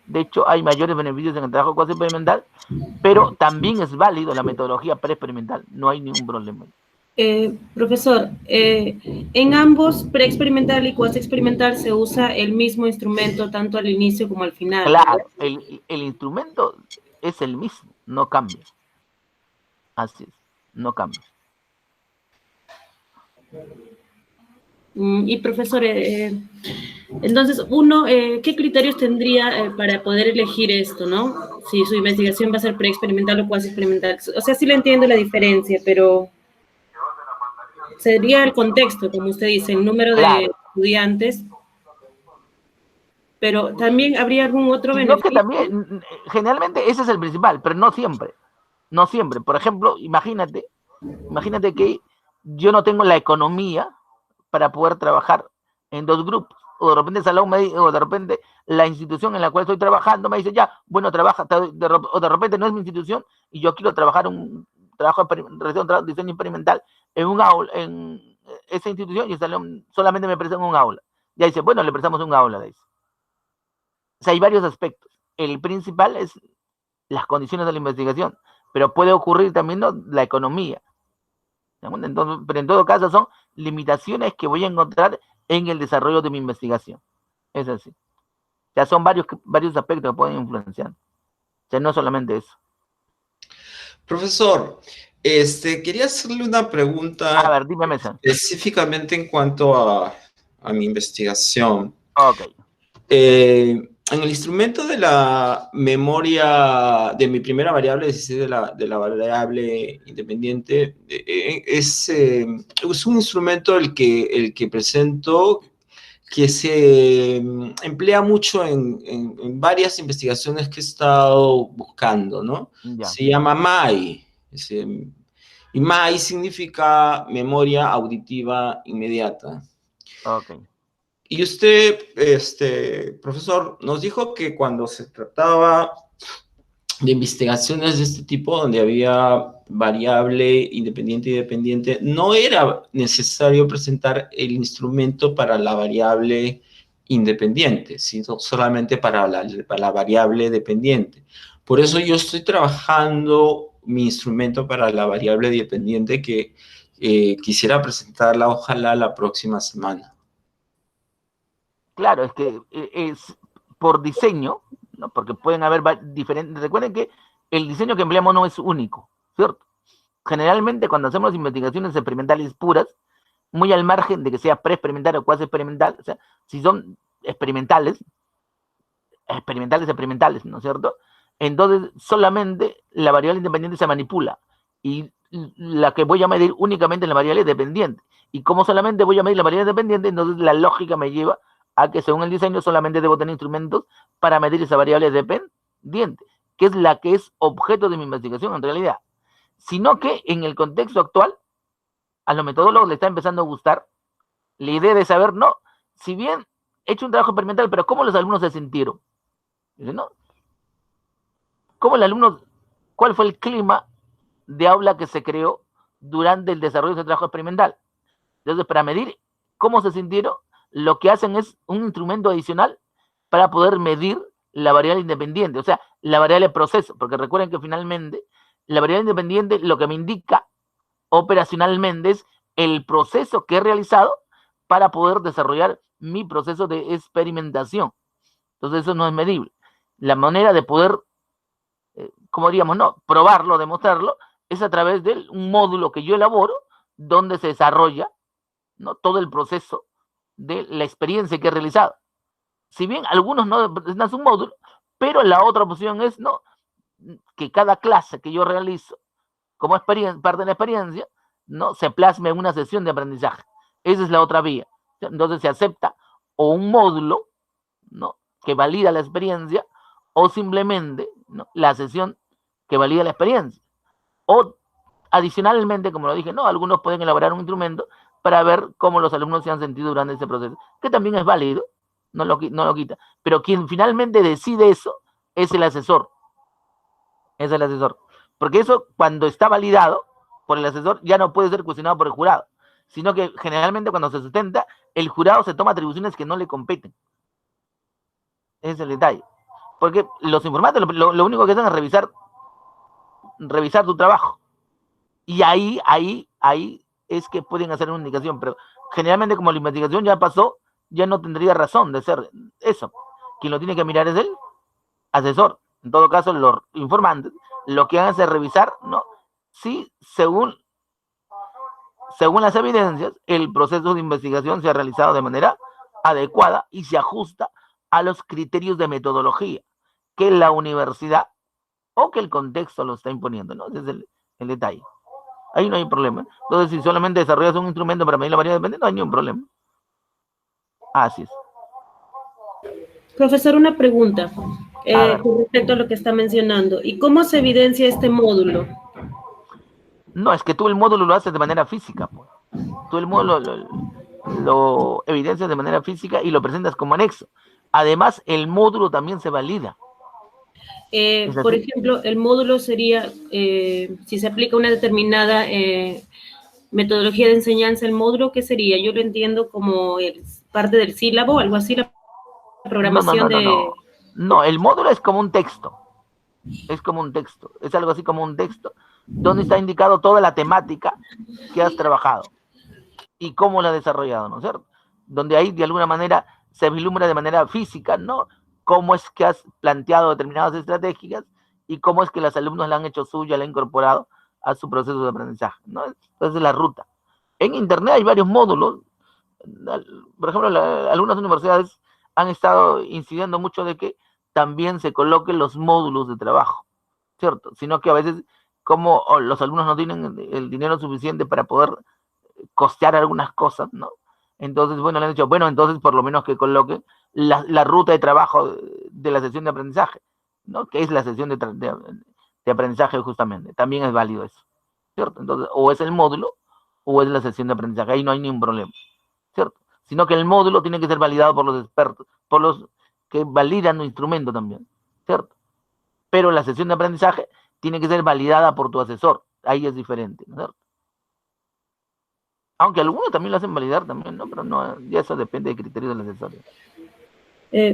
De hecho, hay mayores beneficios en el trabajo cuasi experimental, pero también es válido la metodología preexperimental, no hay ningún problema. Profesor, en ambos, preexperimental y cuasi experimental, se usa el mismo instrumento tanto al inicio como al final. Claro, el instrumento es el mismo, no cambia. Así es, no cambia. Y profesor, entonces, ¿qué criterios tendría para poder elegir esto, no? Si su investigación va a ser preexperimental o cuasi experimental. O sea, sí le entiendo la diferencia, pero sería el contexto, como usted dice, el número de estudiantes, pero también habría algún otro beneficio. Que también, generalmente ese es el principal, pero no siempre. No siempre. Por ejemplo, imagínate que yo no tengo la economía para poder trabajar en dos grupos. O de repente el salón o de repente la institución en la cual estoy trabajando me dice, ya, bueno, trabaja, o de repente no es mi institución y yo quiero trabajar un trabajo de diseño experimental en un aula, en esa institución, y el salón solamente me prestan un aula. Ya dice, bueno, le prestamos un aula, dice. O sea, hay varios aspectos. El principal es las condiciones de la investigación, pero puede ocurrir también, ¿no?, la economía. Entonces, pero en todo caso son limitaciones que voy a encontrar en el desarrollo de mi investigación. Es así. O sea, son varios aspectos que pueden influenciar. O sea, no solamente eso. Profesor, quería hacerle una pregunta. A ver, dime, Mesa. Específicamente en cuanto a mi investigación. Ok. En el instrumento de la memoria de mi primera variable, es decir, de la variable independiente, es un instrumento el que presento que se emplea mucho en varias investigaciones que he estado buscando, ¿no? Ya. Se llama MAI. Y MAI significa memoria auditiva inmediata. Ok. Y usted, profesor, nos dijo que cuando se trataba de investigaciones de este tipo, donde había variable independiente y dependiente, no era necesario presentar el instrumento para la variable independiente, sino solamente para la variable dependiente. Por eso yo estoy trabajando mi instrumento para la variable dependiente que quisiera presentarla, ojalá, la próxima semana. Claro, es que es por diseño, ¿no? Porque pueden haber diferentes. Recuerden que el diseño que empleamos no es único, ¿cierto? Generalmente cuando hacemos investigaciones experimentales puras, muy al margen de que sea preexperimental o cuasi experimental, o sea, si son experimentales, ¿no es cierto? Entonces solamente la variable independiente se manipula y la que voy a medir únicamente es la variable dependiente. Y como solamente voy a medir la variable dependiente, entonces la lógica me lleva a que según el diseño solamente debo tener instrumentos para medir esa variable dependiente, que es la que es objeto de mi investigación en realidad. Sino que en el contexto actual, a los metodólogos les está empezando a gustar la idea de saber, no, si bien he hecho un trabajo experimental, pero ¿cómo los alumnos se sintieron? Dice, no. ¿Cómo el alumno, cuál fue el clima de aula que se creó durante el desarrollo de ese trabajo experimental? Entonces, para medir cómo se sintieron, lo que hacen es un instrumento adicional para poder medir la variable independiente, o sea, la variable proceso, porque recuerden que finalmente la variable independiente lo que me indica operacionalmente es el proceso que he realizado para poder desarrollar mi proceso de experimentación. Entonces eso no es medible. La manera de poder, como diríamos, no, probarlo, demostrarlo, es a través de un módulo que yo elaboro donde se desarrolla, ¿no?, todo el proceso de la experiencia que he realizado. Si bien algunos no es un módulo, pero la otra opción es, ¿no?, que cada clase que yo realizo como parte de la experiencia, ¿no?, se plasme en una sesión de aprendizaje. Esa es la otra vía. Entonces se acepta o un módulo, ¿no?, que valida la experiencia, o simplemente, ¿no?, la sesión que valida la experiencia. O adicionalmente, como lo dije, no, algunos pueden elaborar un instrumento para ver cómo los alumnos se han sentido durante ese proceso, que también es válido, no lo quita. Pero quien finalmente decide eso es el asesor. Es el asesor. Porque eso, cuando está validado por el asesor, ya no puede ser cuestionado por el jurado, sino que generalmente cuando se sustenta, el jurado se toma atribuciones que no le competen. Ese es el detalle. Porque los informantes lo único que hacen es revisar tu trabajo. Y ahí es que pueden hacer una indicación, pero generalmente como la investigación ya pasó, ya no tendría razón de ser eso. Quien lo tiene que mirar es el asesor. En todo caso, los informantes lo que hacen es revisar, ¿no?, si según las evidencias, el proceso de investigación se ha realizado de manera adecuada y se ajusta a los criterios de metodología que la universidad o que el contexto lo está imponiendo, ¿no? Ese es el detalle. Ahí no hay problema. Entonces, si solamente desarrollas un instrumento para medir la variable dependiente, no hay ningún problema. Así es. Profesor, una pregunta con respecto a lo que está mencionando. ¿Y cómo se evidencia este módulo? No, es que tú el módulo lo haces de manera física, pues. Tú el módulo lo evidencias de manera física y lo presentas como anexo. Además, el módulo también se valida. Por ejemplo, el módulo sería, si se aplica una determinada metodología de enseñanza, el módulo, ¿qué sería? Yo lo entiendo como parte del sílabo, algo así, la programación No, el módulo es como un texto. Es como un texto. Es algo así como un texto donde está indicado toda la temática que has trabajado y cómo la has desarrollado, ¿no es cierto? Donde ahí de alguna manera se vislumbra de manera física, ¿no?, cómo es que has planteado determinadas estrategias y cómo es que los alumnos la han hecho suya, la han incorporado a su proceso de aprendizaje, ¿no? Entonces, la ruta. En Internet hay varios módulos. Por ejemplo, algunas universidades han estado incidiendo mucho de que también se coloquen los módulos de trabajo, ¿cierto? Sino que a veces, como los alumnos no tienen el dinero suficiente para poder costear algunas cosas, ¿no? Entonces, bueno, le han dicho, bueno, entonces por lo menos que coloquen la ruta de trabajo de la sesión de aprendizaje, ¿no?, que es la sesión de aprendizaje justamente. También es válido eso, ¿cierto? Entonces, o es el módulo o es la sesión de aprendizaje. Ahí no hay ningún problema, ¿cierto? Sino que el módulo tiene que ser validado por los expertos, por los que validan el instrumento también, ¿cierto? Pero la sesión de aprendizaje tiene que ser validada por tu asesor. Ahí es diferente, ¿no es cierto? Aunque algunos también lo hacen validar también, ¿no? Pero no, ya eso depende del criterio del asesor.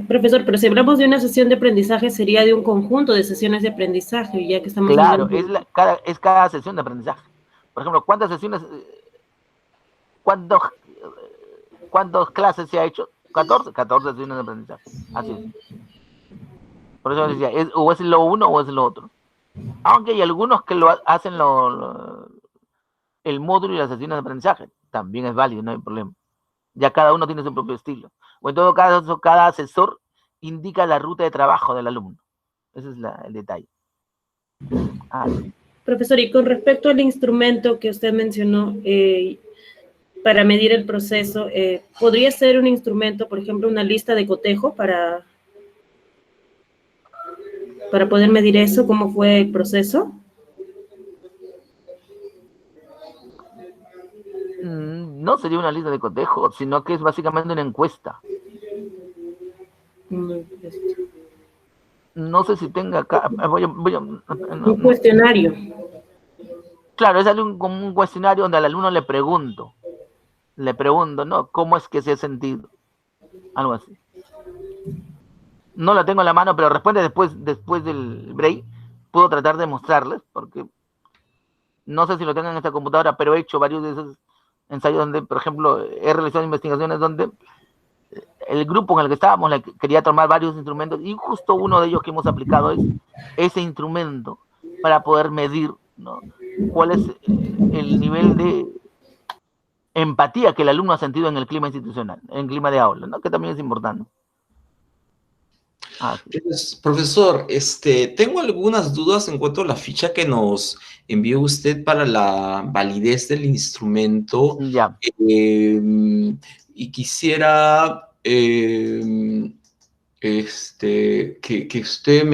Profesor, pero si hablamos de una sesión de aprendizaje, sería de un conjunto de sesiones de aprendizaje, ya que estamos claro, hablando... es cada sesión de aprendizaje. Por ejemplo, ¿cuántas sesiones, cuántas clases se ha hecho? 14 sesiones de aprendizaje. Así es. Por eso decía, o es lo uno o es lo otro. Aunque hay algunos que lo hacen el módulo y las sesiones de aprendizaje. También es válido, no hay problema. Ya cada uno tiene su propio estilo. O en todo caso, cada asesor indica la ruta de trabajo del alumno. Ese es el detalle. Profesor, y con respecto al instrumento que usted mencionó para medir el proceso, ¿podría ser un instrumento, por ejemplo, una lista de cotejo para poder medir eso, cómo fue el proceso? No sería una lista de cotejo, sino que es básicamente una encuesta. No sé si tenga acá. Un cuestionario. Claro, es como un cuestionario donde al alumno le pregunto, ¿no? ¿Cómo es que se ha sentido? Algo así. No la tengo en la mano, pero responde después del break. Puedo tratar de mostrarles, porque no sé si lo tengo en esta computadora, pero he hecho varios de esos ensayos donde, por ejemplo, he realizado investigaciones donde el grupo en el que estábamos quería tomar varios instrumentos y justo uno de ellos que hemos aplicado es ese instrumento para poder medir, ¿no? Cuál es el nivel de empatía que el alumno ha sentido en el clima institucional, en el clima de aula, ¿no? Que también es importante. Profesor, tengo algunas dudas en cuanto a la ficha que nos envió usted para la validez del instrumento. Ya. Y quisiera que usted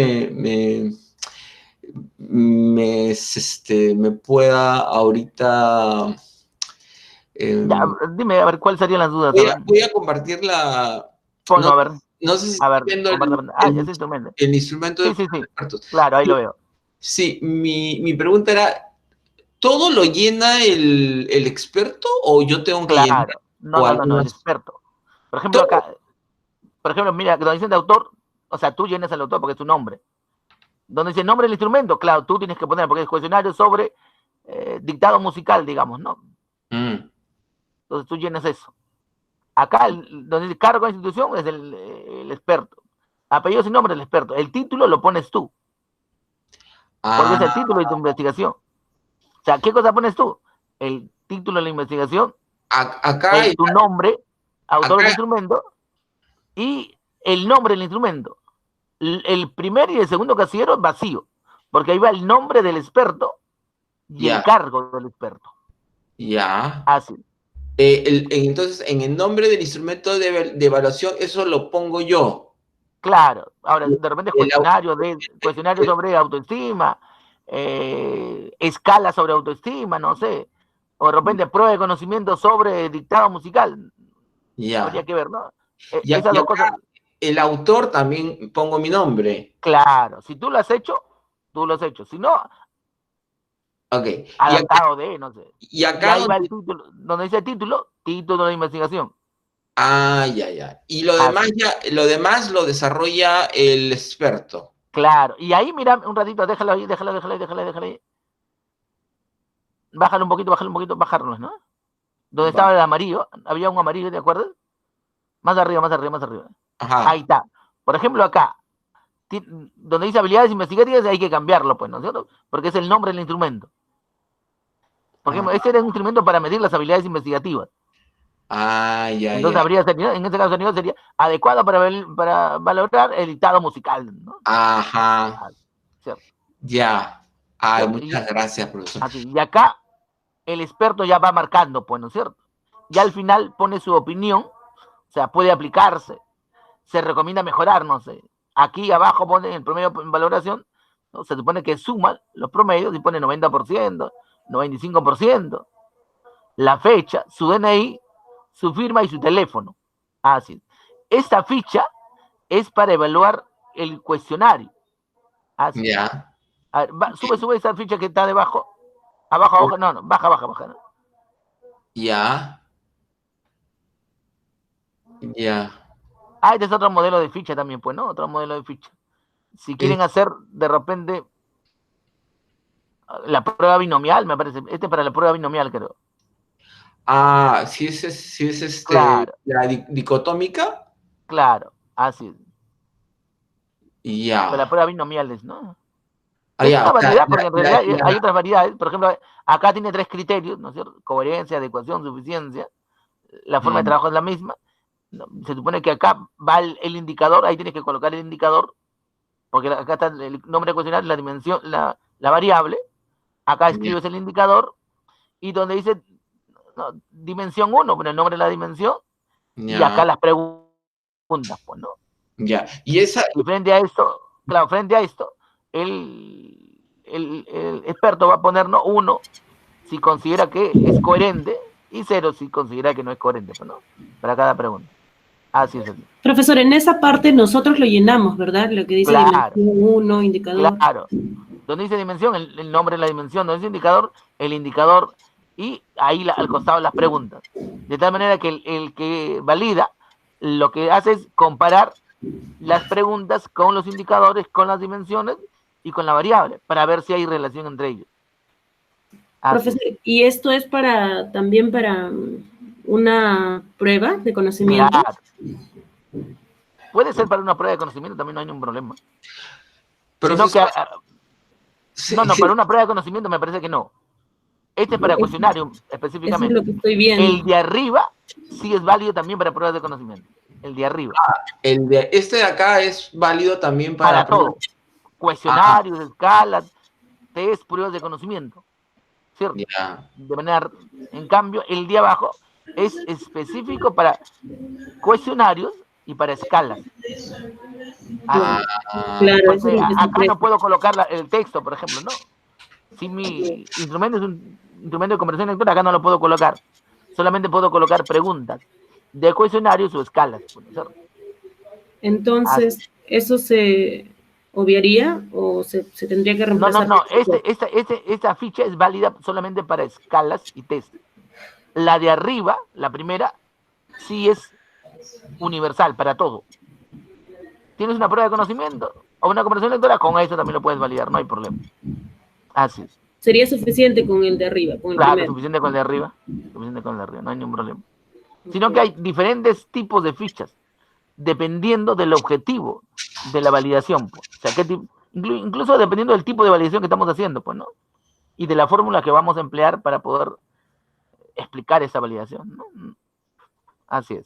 me pueda ahorita... ya, dime, a ver, ¿cuáles serían las dudas? Voy a compartir la... Ponlo, a ver. No sé si a ver, viendo ese instrumento. El instrumento de sí. Claro, ahí lo veo. Sí, mi pregunta era, ¿todo lo llena el experto o yo tengo que llenar? No, el experto. Por ejemplo, acá, mira, donde dicen de autor, o sea, tú llenas al autor porque es tu nombre. Donde dice nombre del instrumento, claro, tú tienes que poner, porque es cuestionario sobre dictado musical, digamos, ¿no? Entonces tú llenas eso. Acá, donde dice cargo de institución, es el experto. Apellidos y nombre del experto. El título lo pones tú. Porque es el título de tu investigación. O sea, ¿qué cosa pones tú? El título de la investigación, acá tu nombre, autor del instrumento, y el nombre del instrumento. El primer y el segundo casillero vacío, porque ahí va el nombre del experto y el cargo del experto. Ya. Así. Entonces, en el nombre del instrumento de evaluación, eso lo pongo yo. Claro. Ahora, de repente cuestionario sobre autoestima, escala sobre autoestima, no sé. O de repente prueba de conocimiento sobre dictado musical. Ya. Habría que ver, ¿no? Esas dos cosas. El autor también pongo mi nombre. Claro. Si tú lo has hecho, tú lo has hecho. Si no, adaptado no sé. Y ahí va el título, donde dice título de investigación. Ya. Y lo demás lo desarrolla el experto. Claro. Y ahí, mira, un ratito, déjalo ahí. Bájalo un poquito, bajarlo, ¿no? Donde estaba el amarillo, había un amarillo, ¿te acuerdas? Más arriba. Ajá. Ahí está. Por ejemplo, acá, donde dice habilidades investigativas, hay que cambiarlo, pues, ¿no es cierto? Porque es el nombre del instrumento. Por ejemplo, este era un instrumento para medir las habilidades investigativas. Entonces habría sonido, en este caso sonido sería adecuado para valorar el dictado musical, ¿no? Ajá. ¿Cierto? Ya. Muchas gracias, profesor. Así. Y acá el experto ya va marcando, pues, ¿no es cierto? Y al final pone su opinión, o sea, puede aplicarse, se recomienda mejorar, no sé. Aquí abajo pone el promedio en valoración, ¿no? Se supone que suma los promedios y pone 90%, 95%, la fecha, su DNI, su firma y su teléfono. Así. Esta ficha es para evaluar el cuestionario. Así. Ya. A ver, sube esa ficha que está debajo. Abajo, no, baja. ¿No? Ya. Este es otro modelo de ficha también, pues, ¿no? Otro modelo de ficha. Si quieren hacer, de repente, la prueba binomial, me parece. Este es para la prueba binomial, creo. Si es claro. La dicotómica. Claro, así. Ya. Para la prueba binomiales, ¿no? Es una variedad, porque en realidad hay otras variedades. Por ejemplo, acá tiene 3 criterios, ¿no es cierto? Coherencia, adecuación, suficiencia. La forma de trabajo es la misma. Se supone que acá va el indicador, ahí tienes que colocar el indicador, porque acá está el nombre de cuestionario, la dimensión, la variable. Acá escribes el indicador, y donde dice dimensión 1, bueno, el nombre de la dimensión, y acá las preguntas, pues, ¿no? Ya. Y frente a esto, el experto va a poner 1 si considera que es coherente y 0 si considera que no es coherente, ¿no? Para cada pregunta. Así es. Profesor, en esa parte nosotros lo llenamos, ¿verdad? Lo que dice Claro. dimensión 1, indicador. Claro. Donde dice dimensión, el nombre de la dimensión. Donde dice indicador, el indicador. Y ahí al costado las preguntas. De tal manera que el que valida lo que hace es comparar las preguntas con los indicadores, con las dimensiones y con la variable, para ver si hay relación entre ellos. Profesor, ¿y esto es también para una prueba de conocimiento? Claro. Puede ser para una prueba de conocimiento, también no hay ningún problema. Profesor, Sino que, no, para una prueba de conocimiento me parece que no. Este es para cuestionario específicamente. Eso es lo que estoy viendo. El de arriba sí es válido también para pruebas de conocimiento. El de arriba. Este de acá es válido también para todo. Cuestionarios, escalas, test, pruebas de conocimiento. ¿Cierto? Ya. De manera, en cambio, el de abajo es específico para cuestionarios y para escalas. Claro, acá no puedo colocar el texto, por ejemplo, ¿no? Si mi instrumento es un instrumento de conversión lectora, acá no lo puedo colocar. Solamente puedo colocar preguntas de cuestionarios o escalas. Entonces, ¿eso se obviaría o se tendría que reemplazar? No. Esta ficha es válida solamente para escalas y test. La de arriba, la primera, sí es universal para todo. Tienes una prueba de conocimiento o una conversión lectora, con eso también lo puedes validar, no hay problema. Así es. ¿Sería suficiente con el de arriba? Con el claro, primero. Suficiente con el de arriba, no hay ningún problema. Sino que hay diferentes tipos de fichas, dependiendo del objetivo de la validación. Pues. O sea, incluso dependiendo del tipo de validación que estamos haciendo, pues, ¿no? Y de la fórmula que vamos a emplear para poder explicar esa validación, ¿no? Así es.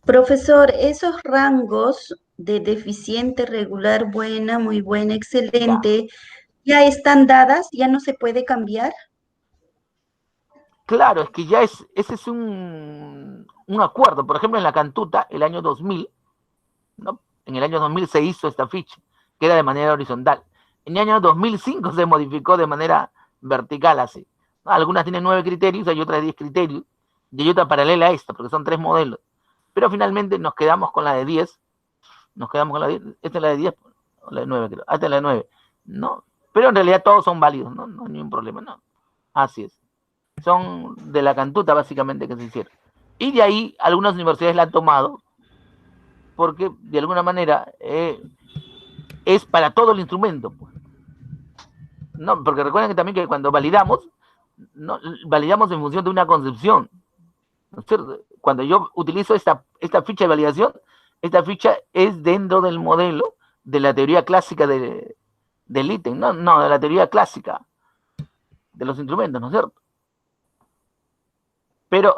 Profesor, esos rangos de deficiente, regular, buena, muy buena, excelente, ¿ya están dadas? ¿Ya no se puede cambiar? Claro, es que ese es un acuerdo. Por ejemplo, en la Cantuta, el año 2000, ¿no? En el año 2000 se hizo esta ficha, que era de manera horizontal. En el año 2005 se modificó de manera vertical así. Algunas tienen 9 criterios, hay otras 10 criterios, y hay otra paralela a esta, porque son 3 modelos. Pero finalmente nos quedamos con la de 10. Esta es la de 10, o la de 9, creo. Esta es la de 9. No, pero en realidad todos son válidos, ¿no? No hay ningún problema, ¿no? Así es. Son de la Cantuta, básicamente, que se hicieron. Y de ahí algunas universidades la han tomado, porque de alguna manera es para todo el instrumento. Pues. No, porque recuerden que también que cuando validamos, no, validamos en función de una concepción. ¿No es cierto? Cuando yo utilizo esta ficha de validación, esta ficha es dentro del modelo de la teoría clásica del ítem, no, de la teoría clásica de los instrumentos, ¿no es cierto? Pero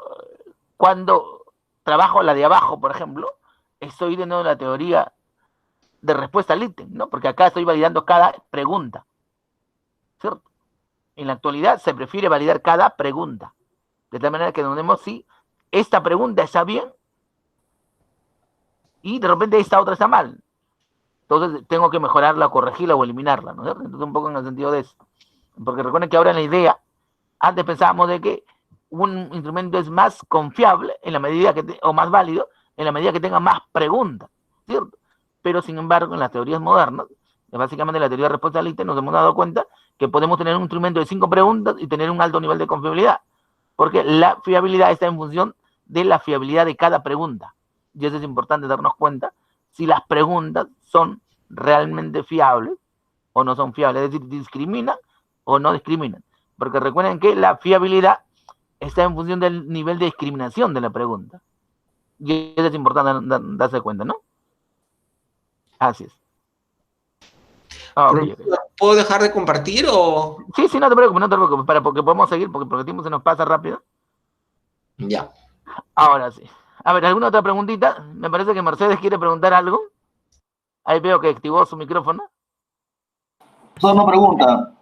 cuando trabajo la de abajo, por ejemplo, estoy dentro de la teoría de respuesta al ítem, ¿no? Porque acá estoy validando cada pregunta, ¿cierto? En la actualidad se prefiere validar cada pregunta, de tal manera que tenemos si esta pregunta está bien y de repente esta otra está mal. Entonces tengo que mejorarla, corregirla o eliminarla, ¿no es cierto? Entonces un poco en el sentido de eso. Porque recuerden que ahora en la idea, antes pensábamos de que un instrumento es más confiable en la medida o más válido en la medida que tenga más preguntas, ¿cierto? Pero sin embargo, en las teorías modernas, básicamente en la teoría de respuesta al ítem, nos hemos dado cuenta que podemos tener un instrumento de 5 preguntas y tener un alto nivel de confiabilidad, porque la fiabilidad está en función de la fiabilidad de cada pregunta. Y eso es importante darnos cuenta si las preguntas son realmente fiables o no son fiables, es decir, discriminan o no discriminan. Porque recuerden que la fiabilidad está en función del nivel de discriminación de la pregunta. Y eso es importante darse cuenta, ¿no? Así es. Okay. ¿Puedo dejar de compartir o...? Sí, no te preocupes, porque podemos seguir, porque el tiempo se nos pasa rápido. Ya. Ahora sí. A ver, ¿alguna otra preguntita? Me parece que Mercedes quiere preguntar algo. Ahí veo que activó su micrófono. Solo una pregunta.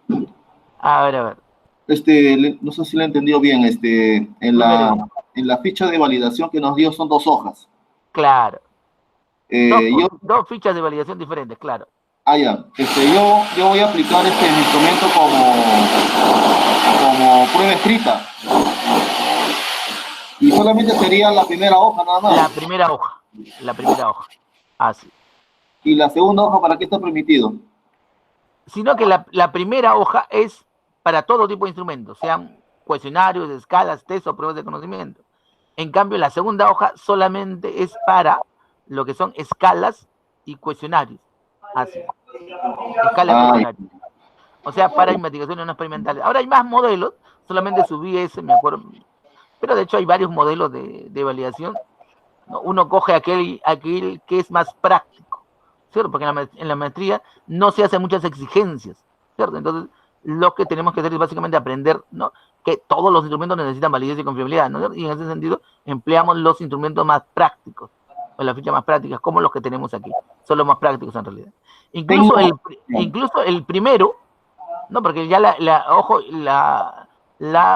A ver. No sé si lo he entendido bien. En la ficha de validación que nos dio son 2 hojas. Claro. Dos fichas de validación diferentes, claro. Ya. Yo voy a aplicar mi instrumento como prueba escrita. Y solamente sería la primera hoja nada más. La primera hoja. Así. ¿Y la segunda hoja para qué está permitido? Sino que la primera hoja es para todo tipo de instrumentos, sean cuestionarios, escalas, test o pruebas de conocimiento. En cambio, la segunda hoja solamente es para lo que son escalas y cuestionarios. Así. Escala y cuestionarios. O sea, para investigaciones no experimentales. Ahora hay más modelos, solamente subí ese, me acuerdo. Pero de hecho hay varios modelos de validación. ¿No? Uno coge aquel que es más práctico, ¿cierto? Porque en la maestría no se hacen muchas exigencias, ¿cierto? Entonces, lo que tenemos que hacer es básicamente aprender, ¿no? Que todos los instrumentos necesitan validez y confiabilidad, ¿no? Y en ese sentido, empleamos los instrumentos más prácticos, o las fichas más prácticas, como los que tenemos aquí. Son los más prácticos en realidad. Incluso el primero, ¿no? Porque ya la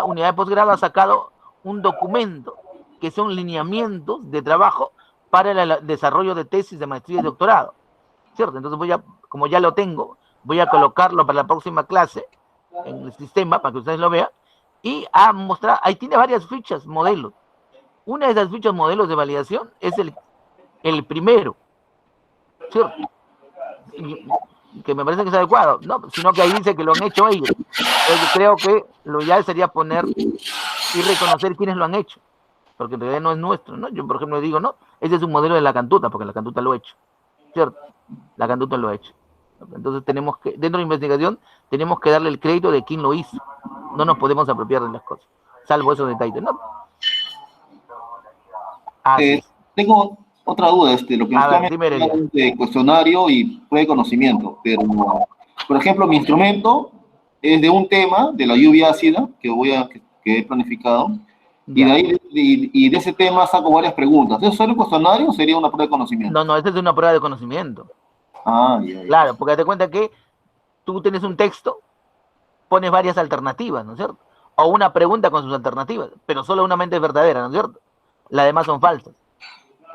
unidad de posgrado ha sacado un documento que son lineamientos de trabajo para el desarrollo de tesis de maestría y doctorado, ¿cierto? Entonces como ya lo tengo, voy a colocarlo para la próxima clase en el sistema para que ustedes lo vean y a mostrar, ahí tiene varias fichas, modelos. Una de esas fichas modelos de validación es el primero, ¿cierto? Que me parece que es adecuado, no, sino que ahí dice que lo han hecho ellos. Entonces creo que lo ideal sería poner y reconocer quiénes lo han hecho, porque en realidad no es nuestro, ¿no? Yo, por ejemplo, digo, no, ese es un modelo de la Cantuta, porque la Cantuta lo ha hecho, ¿cierto? La Cantuta lo ha hecho. Entonces tenemos que, dentro de la investigación, tenemos que darle el crédito de quién lo hizo. No nos podemos apropiar de las cosas, salvo esos detalles, ¿no? Tengo otra duda, lo que A ver, usted me habla de cuestionario y prueba de conocimiento, pero, por ejemplo, mi instrumento es de un tema, de la lluvia ácida, que he planificado, y de ese tema saco varias preguntas. ¿Eso sería un cuestionario o sería una prueba de conocimiento? No, esta es una prueba de conocimiento. Ya. Claro, porque te cuenta que tú tienes un texto, pones varias alternativas, ¿no es cierto? O una pregunta con sus alternativas, pero solo una mente es verdadera, ¿no es cierto? Las demás son falsas,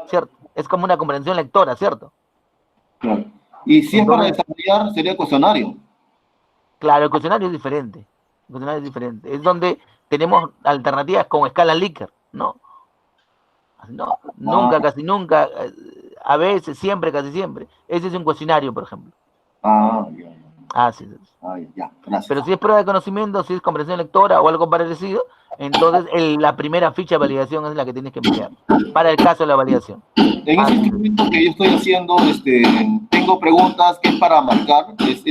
¿cierto? Es como una comprensión lectora, ¿cierto? Claro. Y si es para desarrollar, sería cuestionario. Claro, el cuestionario es diferente. Es donde tenemos alternativas con escala Likert, ¿no? No, nunca, casi nunca, a veces, siempre, casi siempre. Ese es un cuestionario, por ejemplo. Ya, gracias. Pero si es prueba de conocimiento, si es comprensión lectora o algo parecido, entonces la primera ficha de validación es la que tienes que emplear para el caso de la validación. En ese instrumento que yo estoy haciendo, tengo preguntas que es para marcar, es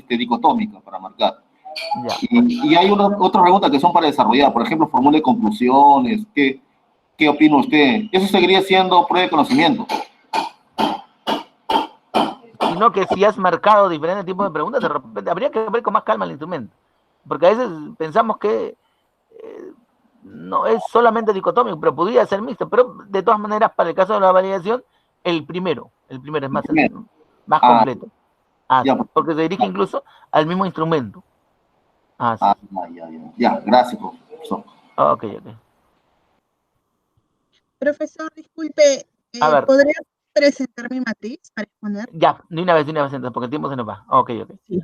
dicotómica para marcar. Y hay otras preguntas que son para desarrollar, por ejemplo, formule conclusiones, ¿qué opina usted? Eso seguiría siendo prueba de conocimiento. Sino que si has marcado diferentes tipos de preguntas, de repente habría que ver con más calma el instrumento. Porque a veces pensamos que no es solamente dicotómico, pero podría ser mixto. Pero de todas maneras, para el caso de la validación, el primero es más completo. Porque se dirige incluso al mismo instrumento. Ya, gracias, profesor. Ok. Profesor, disculpe, ¿podría presentar mi matriz para exponer? Ya, de una vez, entonces, porque el tiempo se nos va. Ok. Sí.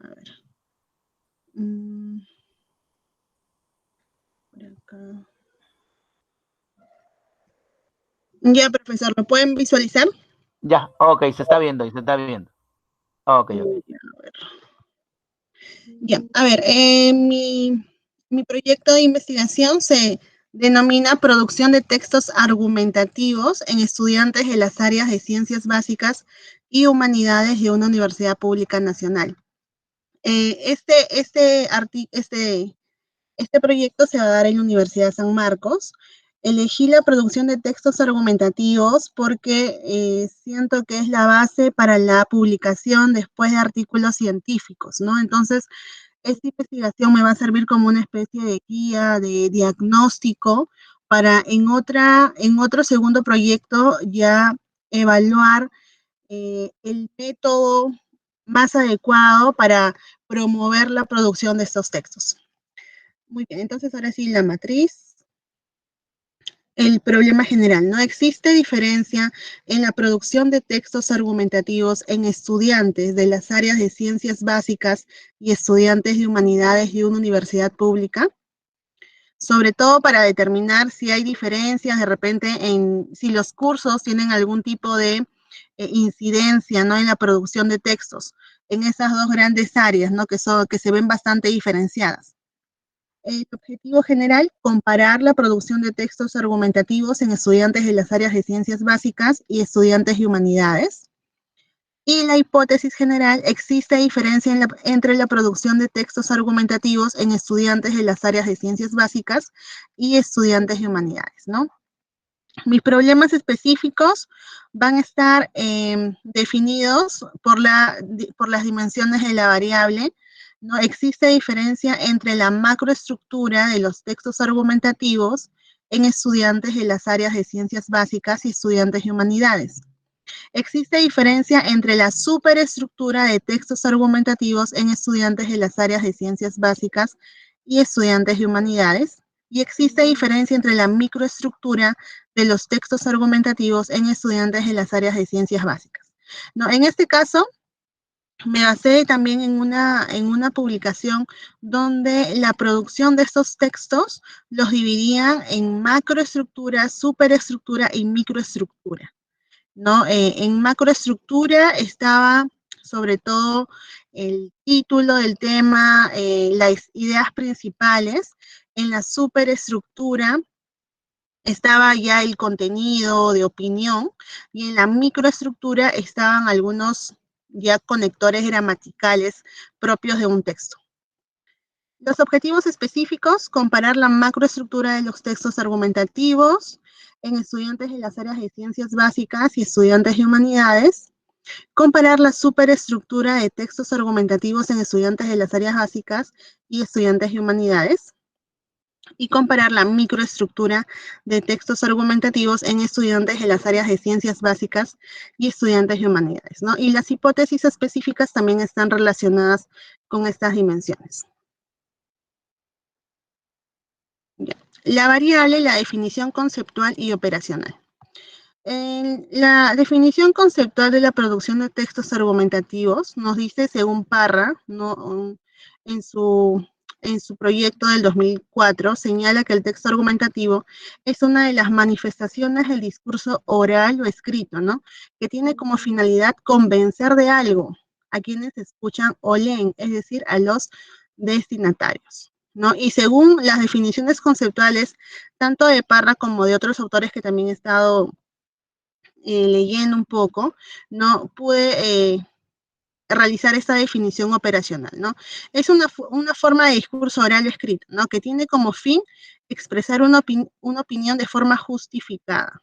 A ver. Por acá. Ya, profesor, ¿lo pueden visualizar? Ya, ok, se está viendo. Ok. Ya, a ver, mi proyecto de investigación se denomina Producción de textos argumentativos en estudiantes de las áreas de Ciencias Básicas y Humanidades de una universidad pública nacional. Este proyecto se va a dar en la Universidad de San Marcos. Elegí la producción de textos argumentativos porque siento que es la base para la publicación después de artículos científicos, ¿no? Entonces, esta investigación me va a servir como una especie de guía, de diagnóstico, para en otro segundo proyecto ya evaluar el método más adecuado para promover la producción de estos textos. Muy bien, entonces ahora sí la matriz. El problema general. No existe diferencia en la producción de textos argumentativos en estudiantes de las áreas de ciencias básicas y estudiantes de humanidades de una universidad pública. sobre todo para determinar si hay diferencias de repente si los cursos tienen algún tipo de incidencia, ¿no?, en la producción de textos, en esas dos grandes áreas, ¿no?, que se ven bastante diferenciadas. El objetivo general, comparar la producción de textos argumentativos en estudiantes de las áreas de ciencias básicas y estudiantes de humanidades. Y la hipótesis general, existe diferencia entre la producción de textos argumentativos en estudiantes de las áreas de ciencias básicas y estudiantes de humanidades, ¿no? Mis problemas específicos van a estar definidos por las dimensiones de la variable, ¿no? Existe diferencia entre la macroestructura de los textos argumentativos en estudiantes de las áreas de ciencias básicas y estudiantes de humanidades. Existe diferencia entre la superestructura de textos argumentativos en estudiantes de las áreas de ciencias básicas y estudiantes de humanidades. Y existe diferencia entre la microestructura de los textos argumentativos en estudiantes de las áreas de ciencias básicas. No, en este caso, me basé también en una publicación donde la producción de estos textos los dividían en macroestructura, superestructura y microestructura, ¿no? En macroestructura estaba sobre todo el título del tema, las ideas principales. En la superestructura estaba ya el contenido de opinión, y en la microestructura estaban algunos ya conectores gramaticales propios de un texto. Los objetivos específicos: comparar la macroestructura de los textos argumentativos en estudiantes de las áreas de ciencias básicas y estudiantes de humanidades, comparar la superestructura de textos argumentativos en estudiantes de las áreas básicas y estudiantes de humanidades, y comparar la microestructura de textos argumentativos en estudiantes de las áreas de ciencias básicas y estudiantes de humanidades, ¿no? Y las hipótesis específicas también están relacionadas con estas dimensiones. La variable, la definición conceptual y operacional. La definición conceptual de la producción de textos argumentativos nos dice, según Parra, ¿no?, en su proyecto del 2004, señala que el texto argumentativo es una de las manifestaciones del discurso oral o escrito, ¿no?, que tiene como finalidad convencer de algo a quienes escuchan o leen, es decir, a los destinatarios, ¿no? Y según las definiciones conceptuales, tanto de Parra como de otros autores que también he estado leyendo un poco, ¿no?, pude realizar esta definición operacional, ¿no? Es una forma de discurso oral o escrito, ¿no?, que tiene como fin expresar una opinión de forma justificada,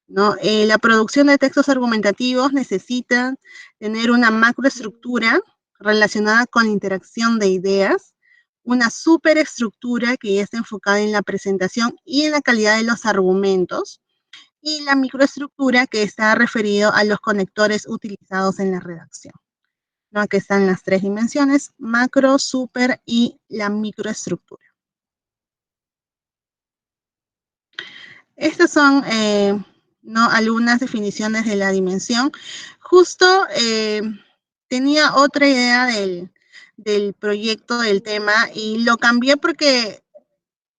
¿no? La producción de textos argumentativos necesita tener una macroestructura relacionada con la interacción de ideas, una superestructura que ya está enfocada en la presentación y en la calidad de los argumentos, y la microestructura que está referido a los conectores utilizados en la redacción, ¿no? Aquí están las tres dimensiones: macro, super y la microestructura. Estas son ¿no?, algunas definiciones de la dimensión. Justo tenía otra idea del proyecto, del tema, y lo cambié porque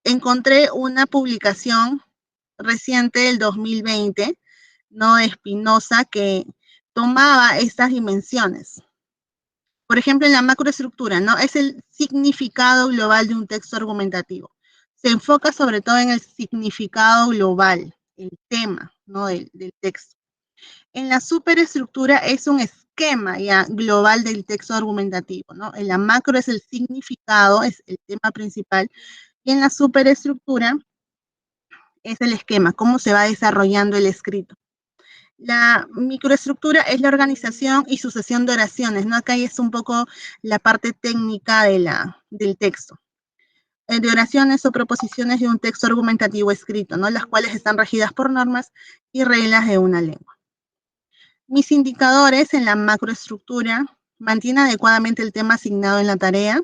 encontré una publicación reciente del 2020, ¿no?, de Espinosa, que tomaba estas dimensiones. Por ejemplo, en la macroestructura, ¿no?, es el significado global de un texto argumentativo. Se enfoca sobre todo en el significado global, el tema, ¿no?, del texto. En la superestructura es un esquema ya global del texto argumentativo, ¿no? En la macro es el significado, es el tema principal, y en la superestructura es el esquema, cómo se va desarrollando el escrito. La microestructura es la organización y sucesión de oraciones, ¿no? Acá es un poco la parte técnica del texto. De oraciones o proposiciones de un texto argumentativo escrito, ¿no?, las cuales están regidas por normas y reglas de una lengua. Mis indicadores: en la macroestructura, mantiene adecuadamente el tema asignado en la tarea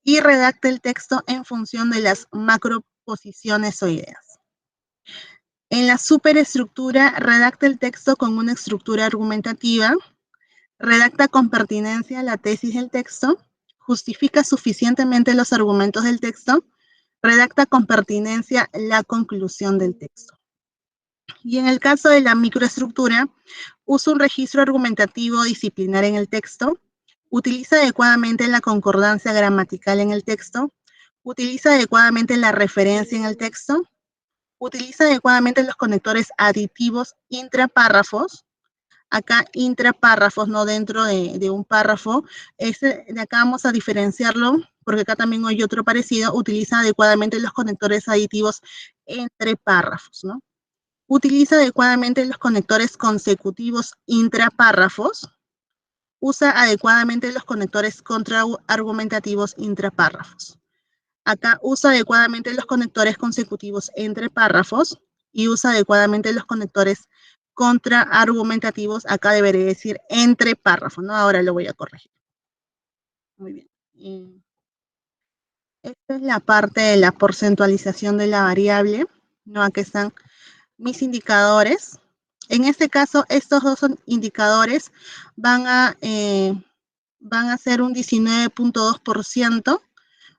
y redacta el texto en función de las macroposiciones o ideas. En la superestructura, redacta el texto con una estructura argumentativa, redacta con pertinencia la tesis del texto, justifica suficientemente los argumentos del texto, redacta con pertinencia la conclusión del texto. Y en el caso de la microestructura, usa un registro argumentativo disciplinar en el texto, utiliza adecuadamente la concordancia gramatical en el texto, utiliza adecuadamente la referencia en el texto, utiliza adecuadamente los conectores aditivos intrapárrafos. Acá intrapárrafos, no dentro de un párrafo. De acá vamos a diferenciarlo, porque acá también hay otro parecido. Utiliza adecuadamente los conectores aditivos entre párrafos, ¿no? Utiliza adecuadamente los conectores consecutivos intrapárrafos. Usa adecuadamente los conectores contraargumentativos intrapárrafos. Acá usa adecuadamente los conectores consecutivos entre párrafos y usa adecuadamente los conectores contraargumentativos. Acá debería decir entre párrafos, ¿no? Ahora lo voy a corregir. Muy bien. Esta es la parte de la porcentualización de la variable, ¿no? Aquí están mis indicadores. En este caso, estos dos indicadores van a ser un 19.2%,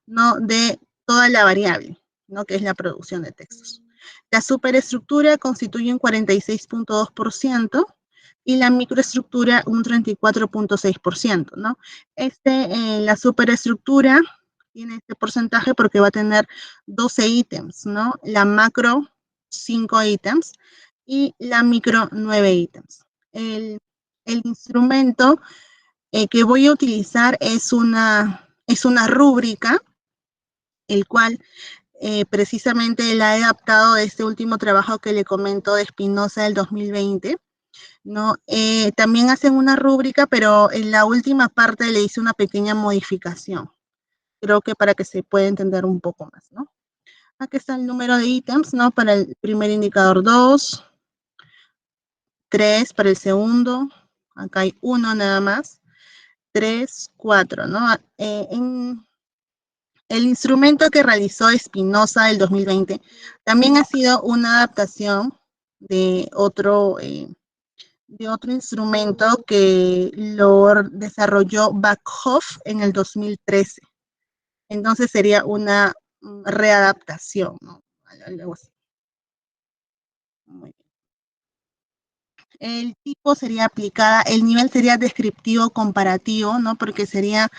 ¿no? De toda la variable, ¿no? Que es la producción de textos. La superestructura constituye un 46.2% y la microestructura un 34.6%, ¿no? La superestructura tiene este porcentaje porque va a tener 12 ítems, ¿no? La macro, 5 ítems, y la micro, 9 ítems. El instrumento que voy a utilizar es una rúbrica, el cual precisamente la he adaptado de este último trabajo que le comento de Espinosa del 2020, ¿no? También hacen una rúbrica, pero en la última parte le hice una pequeña modificación. Creo que para que se pueda entender un poco más, ¿no? Aquí está el número de ítems, ¿no? Para el primer indicador 2, 3 para el segundo, acá hay 1 nada más, 3, 4, ¿no? El instrumento que realizó Espinosa del 2020 también ha sido una adaptación de otro instrumento que lo desarrolló Backhoff en el 2013. Entonces sería una readaptación, ¿no? Algo así. Muy bien. El tipo sería aplicada, el nivel sería descriptivo comparativo, ¿no? Porque sería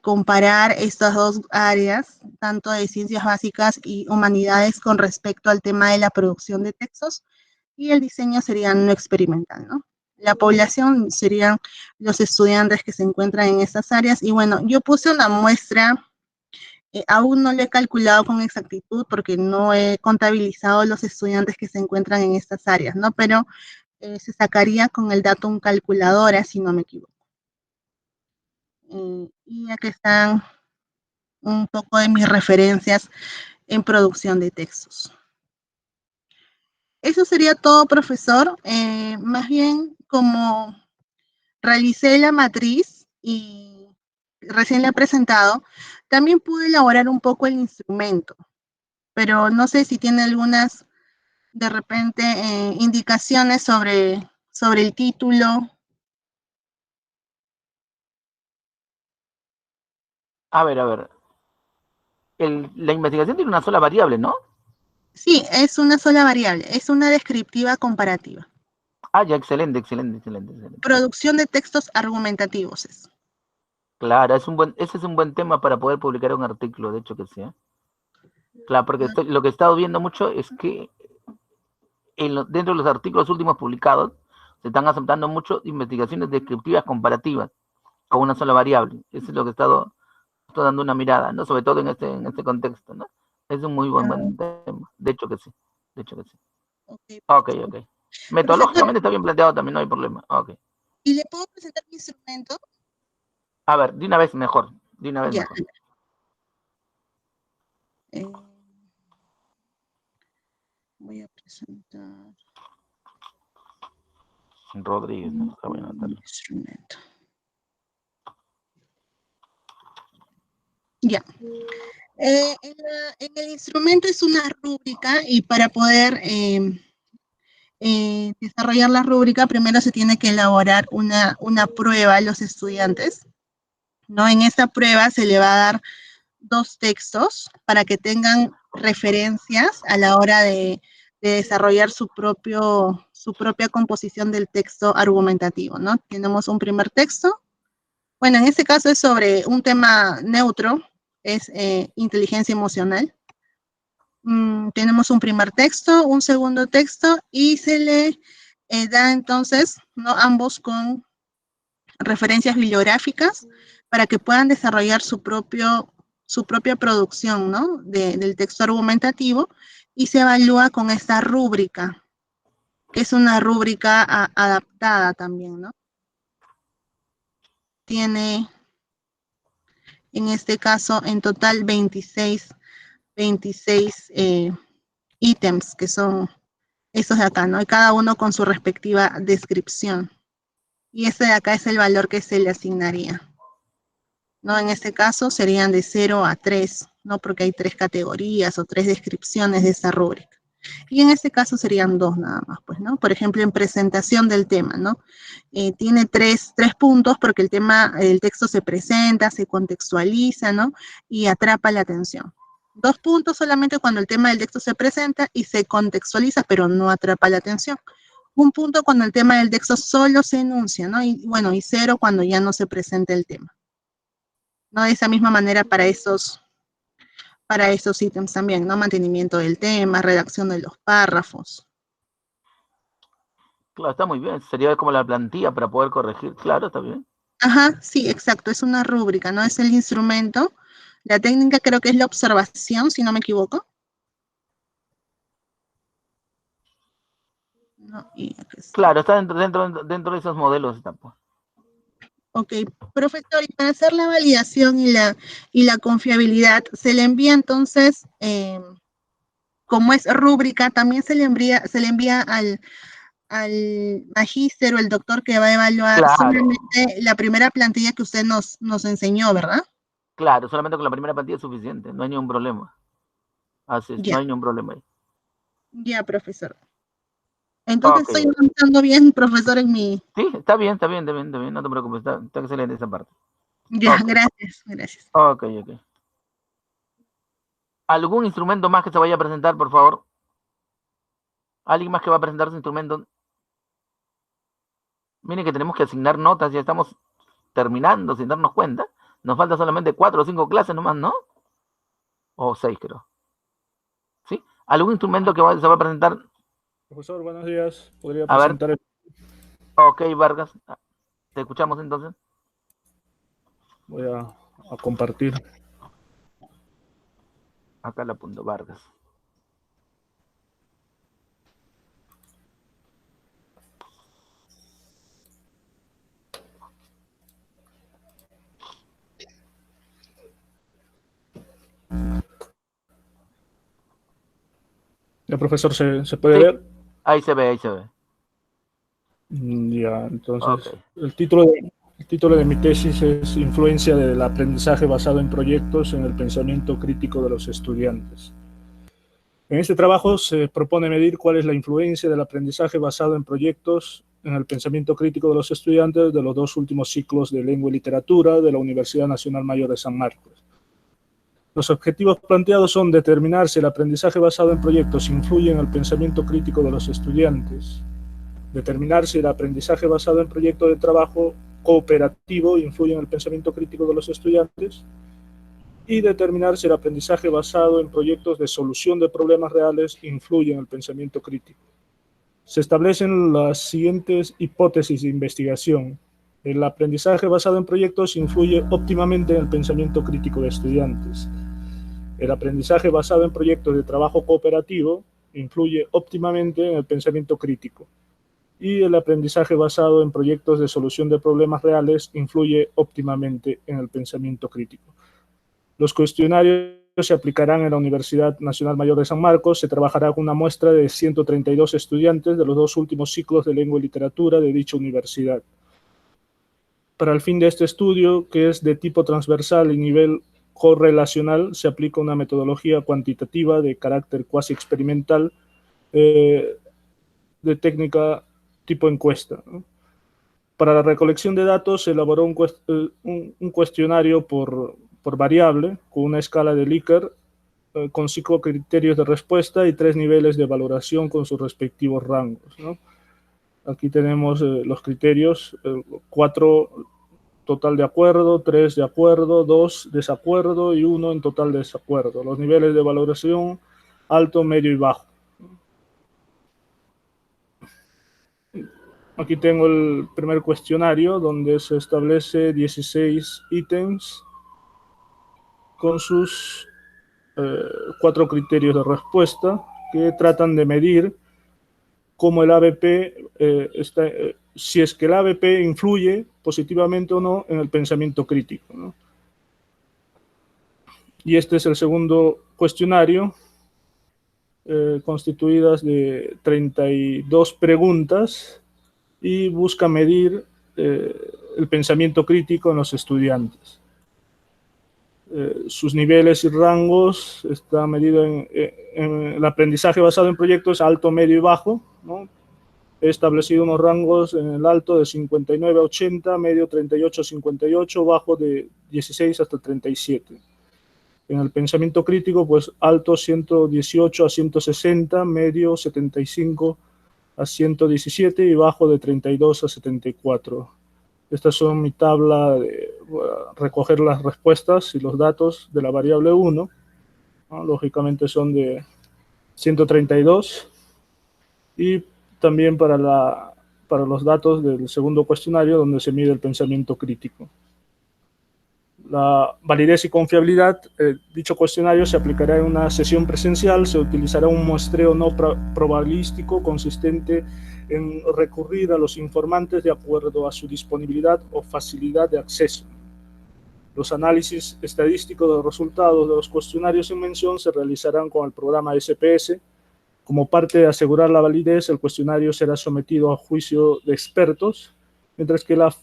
comparar estas dos áreas, tanto de ciencias básicas y humanidades, con respecto al tema de la producción de textos, y el diseño sería no experimental, ¿no? La población serían los estudiantes que se encuentran en estas áreas, y bueno, yo puse una muestra, aún no le he calculado con exactitud porque no he contabilizado los estudiantes que se encuentran en estas áreas, ¿no? Pero se sacaría con el dato un calculadora, si no me equivoco. Y aquí están un poco de mis referencias en producción de textos. Eso sería todo, profesor. Más bien, como realicé la matriz y recién la he presentado, también pude elaborar un poco el instrumento, pero no sé si tiene algunas, de repente, indicaciones sobre el título. A ver. La investigación tiene una sola variable, ¿no? Sí, es una sola variable, es una descriptiva comparativa. Ah, ya, excelente. Producción de textos argumentativos es. Claro, ese es un buen tema para poder publicar un artículo, de hecho que sí. Claro, porque lo que he estado viendo mucho es que dentro de los artículos últimos publicados se están aceptando mucho investigaciones descriptivas comparativas con una sola variable. Eso es lo que he estado dando una mirada, ¿no? Sobre todo en este contexto, ¿no? Es un muy buen tema. De hecho que sí. Ok. Metodológicamente está bien planteado también, no hay problema. Ok. ¿Y le puedo presentar mi instrumento? A ver, de una vez mejor. Ya. Voy a presentar Rodríguez, ¿no? Voy a anotarlo. Instrumento. Ya. En el instrumento es una rúbrica, y para poder desarrollar la rúbrica, primero se tiene que elaborar una prueba a los estudiantes, ¿no? En esta prueba se le va a dar dos textos para que tengan referencias a la hora de desarrollar su propia composición del texto argumentativo, ¿no? Tenemos un primer texto. Bueno, en este caso es sobre un tema neutro, es inteligencia emocional. Tenemos un primer texto, un segundo texto, y se le da entonces, ¿no?, ambos con referencias bibliográficas para que puedan desarrollar su propia producción, ¿no?, del texto argumentativo, y se evalúa con esta rúbrica, que es una rúbrica adaptada también, ¿no? Tiene, en este caso, en total 26 ítems, que son estos de acá, ¿no? Y cada uno con su respectiva descripción. Y este de acá es el valor que se le asignaría, ¿no? En este caso serían de 0 a 3, ¿no? Porque hay 3 categorías o 3 descripciones de esta rúbrica. Y en este caso serían 2 nada más, pues, ¿no? Por ejemplo, en presentación del tema, ¿no? Tiene 3 puntos porque el texto se presenta, se contextualiza, ¿no? Y atrapa la atención. 2 puntos solamente cuando el tema del texto se presenta y se contextualiza, pero no atrapa la atención. 1 punto cuando el tema del texto solo se enuncia, ¿no? Y bueno, y 0 cuando ya no se presenta el tema, ¿no? De esa misma manera para esos ítems también, ¿no? Mantenimiento del tema, redacción de los párrafos. Claro, está muy bien. Sería como la plantilla para poder corregir. Claro, está bien. Ajá, sí, exacto. Es una rúbrica, ¿no? Es el instrumento. La técnica creo que es la observación, si no me equivoco. No, y aquí está. Claro, está dentro de esos modelos. Está, pues. Ok, profesor, y para hacer la validación y la confiabilidad, se le envía entonces, como es rúbrica, también se le envía al magíster o el doctor que va a evaluar, claro, solamente la primera plantilla que usted nos enseñó, ¿verdad? Claro, solamente con la primera plantilla es suficiente, no hay ningún problema. Así es, Ya. no hay ningún problema ahí. Ya, profesor. Entonces Ok, estoy avanzando bien, profesor, en mi... Sí, está bien, no te preocupes, está excelente esa parte. Ya, Ok. Gracias. Ok. ¿Algún instrumento más que se vaya a presentar, por favor? ¿Alguien más que va a presentar su instrumento? Miren que tenemos que asignar notas, ya estamos terminando sin darnos cuenta. Nos falta solamente 4 o 5 clases nomás, ¿no? O 6, creo. ¿Sí? ¿Algún instrumento que se va a presentar? Profesor, buenos días. ¿Podría A ver. presentar el... Ok, Vargas. Te escuchamos entonces. Voy a compartir. Acá la apunto, Vargas. ¿Ya, profesor, se puede ver? Ahí se ve. Ya, entonces, Okay. el título de mi tesis es Influencia del aprendizaje basado en proyectos en el pensamiento crítico de los estudiantes. En este trabajo se propone medir cuál es la influencia del aprendizaje basado en proyectos en el pensamiento crítico de los estudiantes de los 2 últimos ciclos de Lengua y Literatura de la Universidad Nacional Mayor de San Marcos. Los objetivos planteados son determinar si el aprendizaje basado en proyectos influye en el pensamiento crítico de los estudiantes, determinar si el aprendizaje basado en proyectos de trabajo cooperativo influye en el pensamiento crítico de los estudiantes y determinar si el aprendizaje basado en proyectos de solución de problemas reales influye en el pensamiento crítico. Se establecen las siguientes hipótesis de investigación. El aprendizaje basado en proyectos influye óptimamente en el pensamiento crítico de estudiantes. El aprendizaje basado en proyectos de trabajo cooperativo influye óptimamente en el pensamiento crítico. Y el aprendizaje basado en proyectos de solución de problemas reales influye óptimamente en el pensamiento crítico. Los cuestionarios se aplicarán en la Universidad Nacional Mayor de San Marcos. Se trabajará con una muestra de 132 estudiantes de los 2 últimos ciclos de Lengua y Literatura de dicha universidad. Para el fin de este estudio, que es de tipo transversal y nivel correlacional, se aplica una metodología cuantitativa de carácter cuasi experimental de técnica tipo encuesta, ¿no? Para la recolección de datos se elaboró un cuestionario por por variable, con una escala de Likert, con 5 criterios de respuesta y 3 niveles de valoración con sus respectivos rangos, ¿no? Aquí tenemos los criterios, 4 total de acuerdo, 3 de acuerdo, 2 desacuerdo y 1 en total de desacuerdo. Los niveles de valoración, alto, medio y bajo. Aquí tengo el primer cuestionario donde se establece 16 ítems con sus 4 criterios de respuesta que tratan de medir cómo el ABP si es que el ABP influye positivamente o no en el pensamiento crítico, ¿no? Y este es el segundo cuestionario, constituidas de 32 preguntas y busca medir el pensamiento crítico en los estudiantes. Sus niveles y rangos está medido en el aprendizaje basado en proyectos alto, medio y bajo, ¿no? He establecido unos rangos en el alto de 59 a 80, medio 38 a 58, bajo de 16 hasta 37. En el pensamiento crítico, pues alto 118 a 160, medio 75 a 117 y bajo de 32 a 74. Estas son mi tabla de recoger las respuestas y los datos de la variable 1, ¿no? Lógicamente son de 132 y también para los datos del segundo cuestionario donde se mide el pensamiento crítico. La validez y confiabilidad, dicho cuestionario se aplicará en una sesión presencial, se utilizará un muestreo no probabilístico consistente en recurrir a los informantes de acuerdo a su disponibilidad o facilidad de acceso. Los análisis estadísticos de los resultados de los cuestionarios en mención se realizarán con el programa SPS. Como parte de asegurar la validez, el cuestionario será sometido a juicio de expertos, mientras que la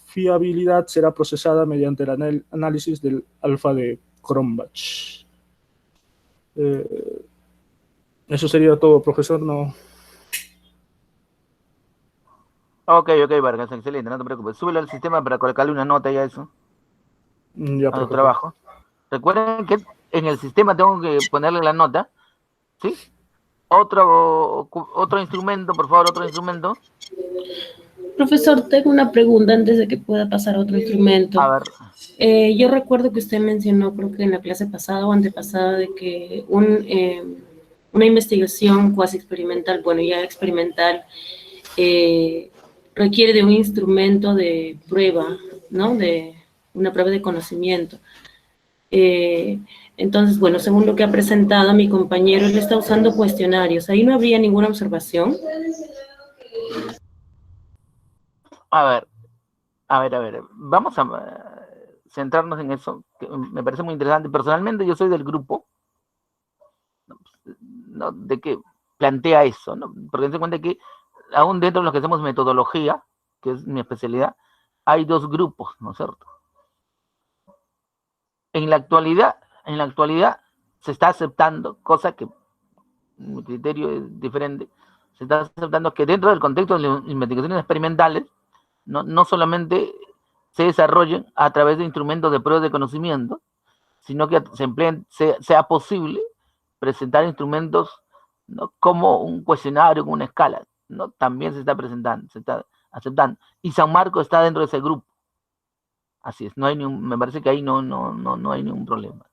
fiabilidad será procesada mediante el análisis del alfa de Cronbach. Eso sería todo, profesor. No. Ok, Vargas, excelente, no te preocupes. Súbelo al sistema para colocarle una nota ya a eso. Ya, a tu trabajo. Recuerden que en el sistema tengo que ponerle la nota, ¿sí? Otro instrumento, por favor, otro instrumento. Profesor, tengo una pregunta antes de que pueda pasar a otro instrumento. A ver. Yo recuerdo que usted mencionó, creo que en la clase pasada o antepasada, de que una investigación cuasi experimental, bueno, ya experimental, requiere de un instrumento de prueba, ¿no? De una prueba de conocimiento. Entonces, bueno, según lo que ha presentado mi compañero, él está usando cuestionarios. ¿Ahí no habría ninguna observación? A ver. Vamos a centrarnos en eso, que me parece muy interesante. Personalmente, yo soy del grupo, ¿no?, de que plantea eso, ¿no? Porque se cuenta que aún dentro de los que hacemos metodología, que es mi especialidad, hay 2 grupos, ¿no es cierto? En la actualidad se está aceptando, cosa que mi criterio es diferente, se está aceptando que dentro del contexto de las investigaciones experimentales, no solamente se desarrollen a través de instrumentos de pruebas de conocimiento, sino que sea posible presentar instrumentos, ¿no?, como un cuestionario, como una escala, ¿no? También se está presentando, se está aceptando. Y San Marcos está dentro de ese grupo. Así es, me parece que ahí no hay ningún problema.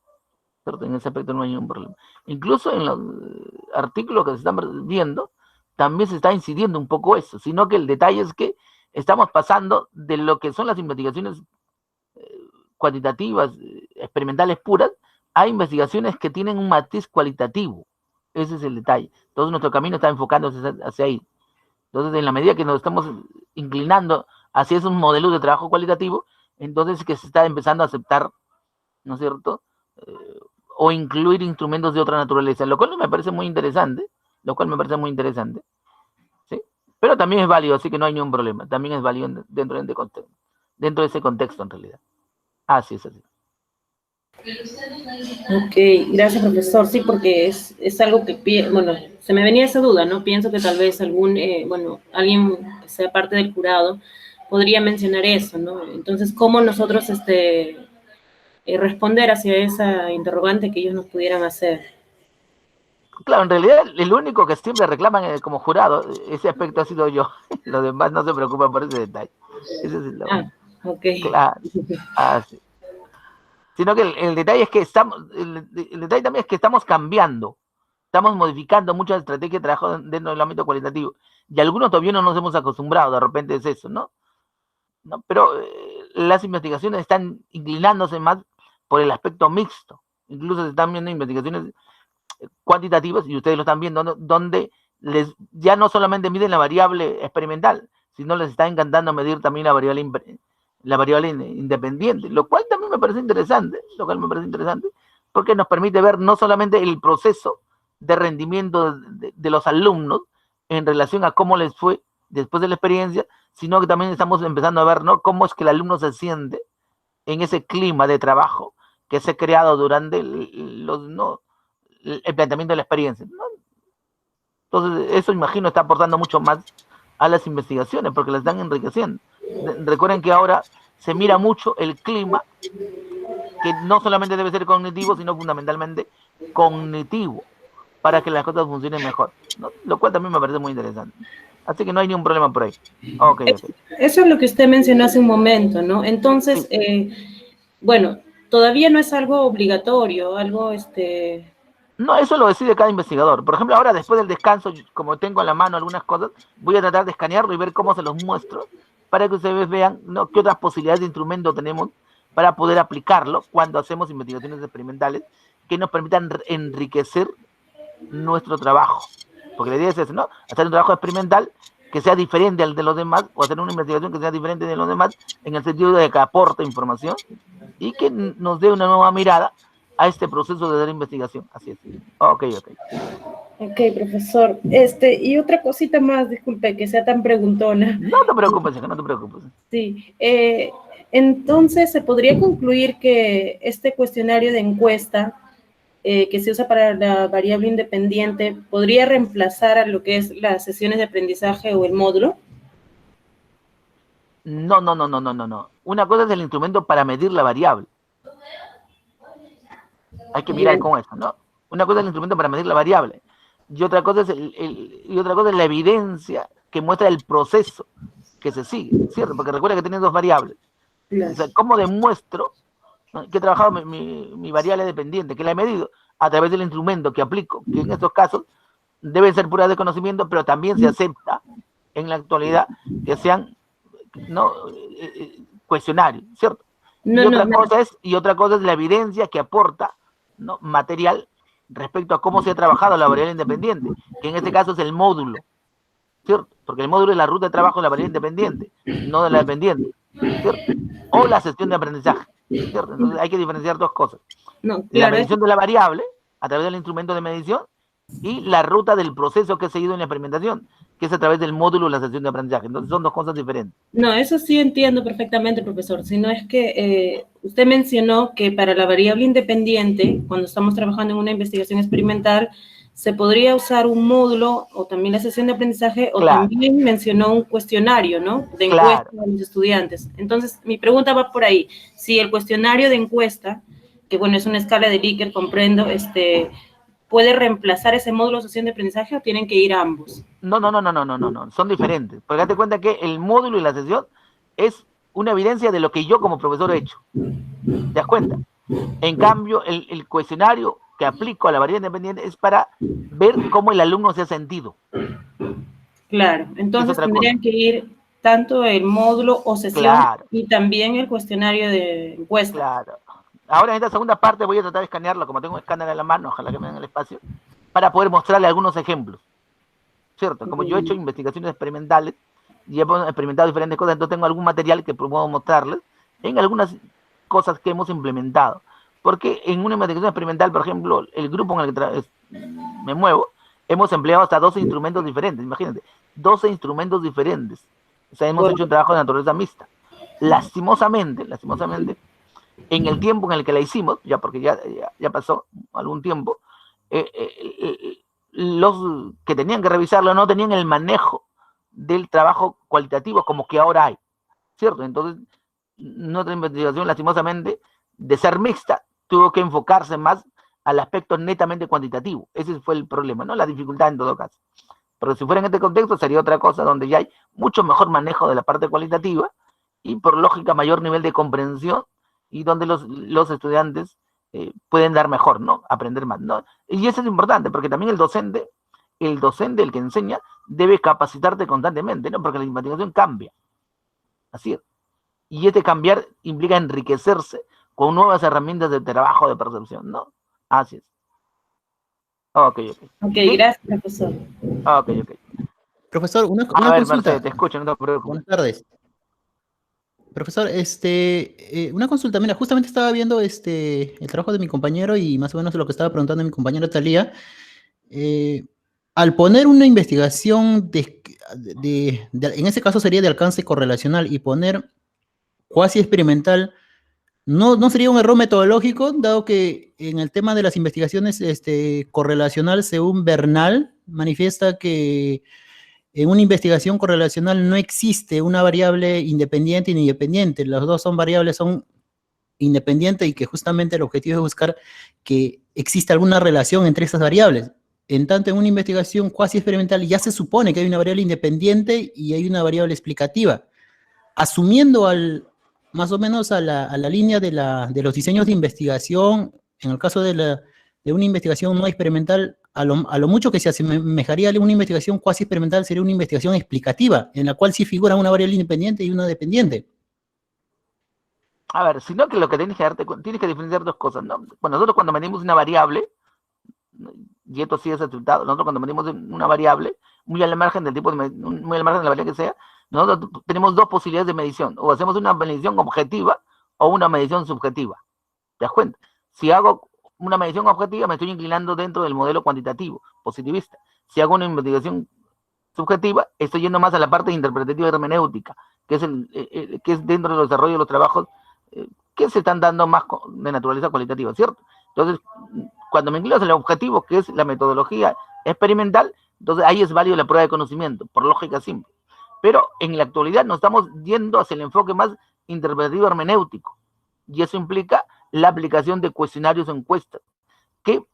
¿Cierto? En ese aspecto no hay ningún problema. Incluso en los artículos que se están viendo, también se está incidiendo un poco eso, sino que el detalle es que estamos pasando de lo que son las investigaciones cuantitativas, experimentales puras, a investigaciones que tienen un matiz cualitativo. Ese es el detalle. Entonces nuestro camino está enfocándose hacia ahí. Entonces, en la medida que nos estamos inclinando hacia esos modelos de trabajo cualitativo, entonces que se está empezando a aceptar, ¿no es cierto?, o incluir instrumentos de otra naturaleza, lo cual me parece muy interesante, ¿sí? Pero también es válido, así que no hay ningún problema, también es válido dentro de ese contexto en realidad. Así es así. Ok, gracias, profesor. Sí, porque es algo que, bueno, se me venía esa duda, ¿no? Pienso que tal vez alguien que sea parte del jurado podría mencionar eso, ¿no? Entonces, ¿cómo nosotros responder hacia esa interrogante que ellos nos pudieran hacer. Claro, en realidad el único que siempre reclaman como jurado, ese aspecto ha sido yo. Los demás no se preocupan por ese detalle. Ese es Ok. Claro. Sí. Sino que el detalle es que el detalle también es que estamos cambiando, estamos modificando muchas estrategias de trabajo dentro del ámbito cualitativo. Y algunos todavía no nos hemos acostumbrado, de repente es eso, ¿no? Pero las investigaciones están inclinándose más por el aspecto mixto. Incluso se están viendo investigaciones cuantitativas, y ustedes lo están viendo, ¿no? Donde ya no solamente miden la variable experimental, sino les está encantando medir también la variable independiente, lo cual también me parece interesante, porque nos permite ver no solamente el proceso de rendimiento de los alumnos en relación a cómo les fue después de la experiencia, sino que también estamos empezando a ver, ¿no?, cómo es que el alumno se siente en ese clima de trabajo que se ha creado durante el planteamiento de la experiencia, ¿no? Entonces, eso, imagino, está aportando mucho más a las investigaciones, porque las están enriqueciendo. Recuerden que ahora se mira mucho el clima, que no solamente debe ser cognitivo, sino fundamentalmente cognitivo, para que las cosas funcionen mejor, ¿no? Lo cual también me parece muy interesante. Así que no hay ningún problema por ahí. Okay. Eso es lo que usted mencionó hace un momento, ¿no? Entonces, bueno, todavía no es algo obligatorio, algo No, eso lo decide cada investigador. Por ejemplo, ahora después del descanso, como tengo en la mano algunas cosas, voy a tratar de escanearlo y ver cómo se los muestro, para que ustedes vean, ¿no?, qué otras posibilidades de instrumento tenemos para poder aplicarlo cuando hacemos investigaciones experimentales que nos permitan enriquecer nuestro trabajo. Porque la idea es eso, ¿no? Hacer un trabajo experimental que sea diferente al de los demás, o hacer una investigación que sea diferente de los demás, en el sentido de que aporte información y que nos dé una nueva mirada a este proceso de dar investigación. Así es. Ok, profesor. Y otra cosita más, disculpe que sea tan preguntona. No te preocupes, hija, no te preocupes. Sí. Entonces, ¿se podría concluir que este cuestionario de encuesta que se usa para la variable independiente podría reemplazar a lo que es las sesiones de aprendizaje o el módulo? No. Una cosa es el instrumento para medir la variable. Hay que mirar con eso, ¿no? Una cosa es el instrumento para medir la variable, y otra cosa es la evidencia que muestra el proceso que se sigue, ¿cierto? Porque recuerda que tiene dos variables. Claro. O sea, ¿cómo demuestro, ¿no?, que he trabajado mi variable dependiente, que la he medido a través del instrumento que aplico, que en estos casos deben ser pruebas de conocimiento, pero también se acepta en la actualidad que sean, ¿no?, cuestionarios, ¿cierto? Y otra cosa es la evidencia que aporta, ¿no?, material respecto a cómo se ha trabajado la variable independiente, que en este caso es el módulo, ¿cierto? Porque el módulo es la ruta de trabajo de la variable independiente, no de la dependiente, ¿cierto? O la sesión de aprendizaje, ¿cierto? Entonces hay que diferenciar dos cosas. La medición de la variable a través del instrumento de medición y la ruta del proceso que he seguido en la experimentación, que es a través del módulo de la sesión de aprendizaje. Entonces son dos cosas diferentes. No, eso sí entiendo perfectamente, profesor. Sino es que usted mencionó que para la variable independiente, cuando estamos trabajando en una investigación experimental, se podría usar un módulo o también la sesión de aprendizaje, o también mencionó un cuestionario, ¿no?, de encuesta a los estudiantes. Entonces, mi pregunta va por ahí. Si el cuestionario de encuesta, que bueno, es una escala de Likert, comprendo, ¿puede reemplazar ese módulo de sesión de aprendizaje o tienen que ir a ambos? No, son diferentes. Porque date cuenta que el módulo y la sesión es una evidencia de lo que yo como profesor he hecho. ¿Te das cuenta? En cambio, el cuestionario que aplico a la variable independiente es para ver cómo el alumno se ha sentido. Claro, entonces tendrían que ir tanto el módulo o sesión y también el cuestionario de encuesta. Claro. Ahora en esta segunda parte voy a tratar de escanearlo, como tengo un escáner en la mano, ojalá que me den el espacio, para poder mostrarle algunos ejemplos, ¿cierto? Como yo he hecho investigaciones experimentales y he experimentado diferentes cosas, entonces tengo algún material que puedo mostrarles en algunas cosas que hemos implementado. Porque en una investigación experimental, por ejemplo, el grupo en el que me muevo, hemos empleado hasta 12 instrumentos diferentes, imagínate, 12 instrumentos diferentes. O sea, hemos hecho un trabajo de naturaleza mixta. Lastimosamente, en el tiempo en el que la hicimos, ya porque ya pasó algún tiempo, los que tenían que revisarlo no tenían el manejo del trabajo cualitativo como que ahora hay, ¿cierto? Entonces, nuestra investigación, lastimosamente, de ser mixta, tuvo que enfocarse más al aspecto netamente cuantitativo. Ese fue el problema, ¿no? La dificultad en todo caso. Pero si fuera en este contexto sería otra cosa, donde ya hay mucho mejor manejo de la parte cualitativa y por lógica mayor nivel de comprensión y donde los estudiantes pueden dar mejor, ¿no? Aprender más, ¿no? Y eso es importante, porque también el docente, el que enseña, debe capacitarte constantemente, ¿no? Porque la investigación cambia. Así es. Y este cambiar implica enriquecerse con nuevas herramientas de trabajo, de percepción, ¿no? Así es. Ok. Ok, gracias, profesor. Ok. Profesor, una A ver, consulta. Mercedes, te escucho, no te preocupes. Buenas tardes. Profesor, una consulta. Mira, justamente estaba viendo el trabajo de mi compañero y más o menos lo que estaba preguntando mi compañera Talía. Al poner una investigación en ese caso sería de alcance correlacional y poner cuasi experimental, ¿no sería un error metodológico, dado que en el tema de las investigaciones correlacional, según Bernal, manifiesta que en una investigación correlacional no existe una variable independiente ni independiente, las dos variables son independientes y que justamente el objetivo es buscar que exista alguna relación entre esas variables. En tanto, en una investigación cuasi experimental ya se supone que hay una variable independiente y hay una variable explicativa. Asumiendo más o menos a la línea de los diseños de investigación, en el caso de una investigación no experimental, a lo mucho que se asemejaría a una investigación cuasi experimental sería una investigación explicativa, en la cual sí figura una variable independiente y una dependiente. A ver, sino que lo que tienes que diferenciar dos cosas, ¿no? Bueno, nosotros cuando medimos una variable, y esto sí es resultado, nosotros cuando medimos una variable, muy al margen del tipo muy al margen de la variable que sea, nosotros tenemos dos posibilidades de medición, o hacemos una medición objetiva o una medición subjetiva. ¿Te das cuenta? Si hago una medición objetiva, me estoy inclinando dentro del modelo cuantitativo, positivista. Si hago una investigación subjetiva, estoy yendo más a la parte interpretativa y hermenéutica, que es dentro de los desarrollos de los trabajos que se están dando más de naturaleza cualitativa, ¿cierto? Entonces, cuando me inclino hacia el objetivo, que es la metodología experimental, entonces ahí es válido la prueba de conocimiento, por lógica simple. Pero en la actualidad nos estamos yendo hacia el enfoque más interpretativo hermenéutico, y eso implica la aplicación de cuestionarios o encuestas, que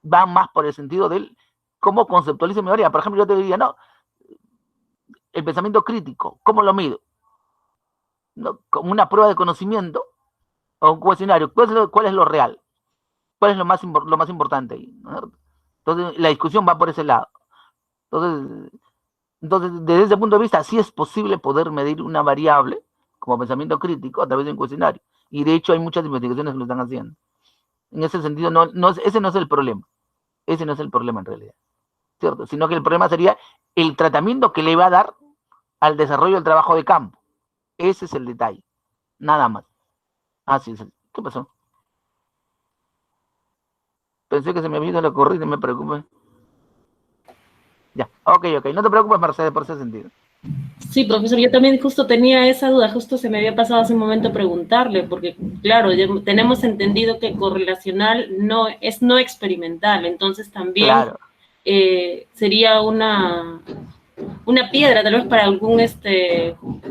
van más por el sentido del cómo conceptualizo mi variable. Por ejemplo, yo te diría, no, el pensamiento crítico, ¿cómo lo mido? ¿No? Como una prueba de conocimiento o un cuestionario. ¿Cuál es lo real? ¿Cuál es lo más importante ahí? ¿No? Entonces, la discusión va por ese lado. Entonces, desde ese punto de vista, sí es posible poder medir una variable como pensamiento crítico a través de un cuestionario. Y de hecho hay muchas investigaciones que lo están haciendo. En ese sentido, ese no es el problema. Ese no es el problema en realidad, ¿cierto? Sino que el problema sería el tratamiento que le va a dar al desarrollo del trabajo de campo. Ese es el detalle. Nada más. Así es. ¿Qué pasó? Pensé que se me había ido la corriente, me preocupé. Ya, ok. No te preocupes, Mercedes, por ese sentido. Sí, profesor, yo también justo tenía esa duda, justo se me había pasado hace un momento preguntarle, porque claro, ya tenemos entendido que correlacional no es no experimental, entonces también claro. Sería una piedra tal vez para algún,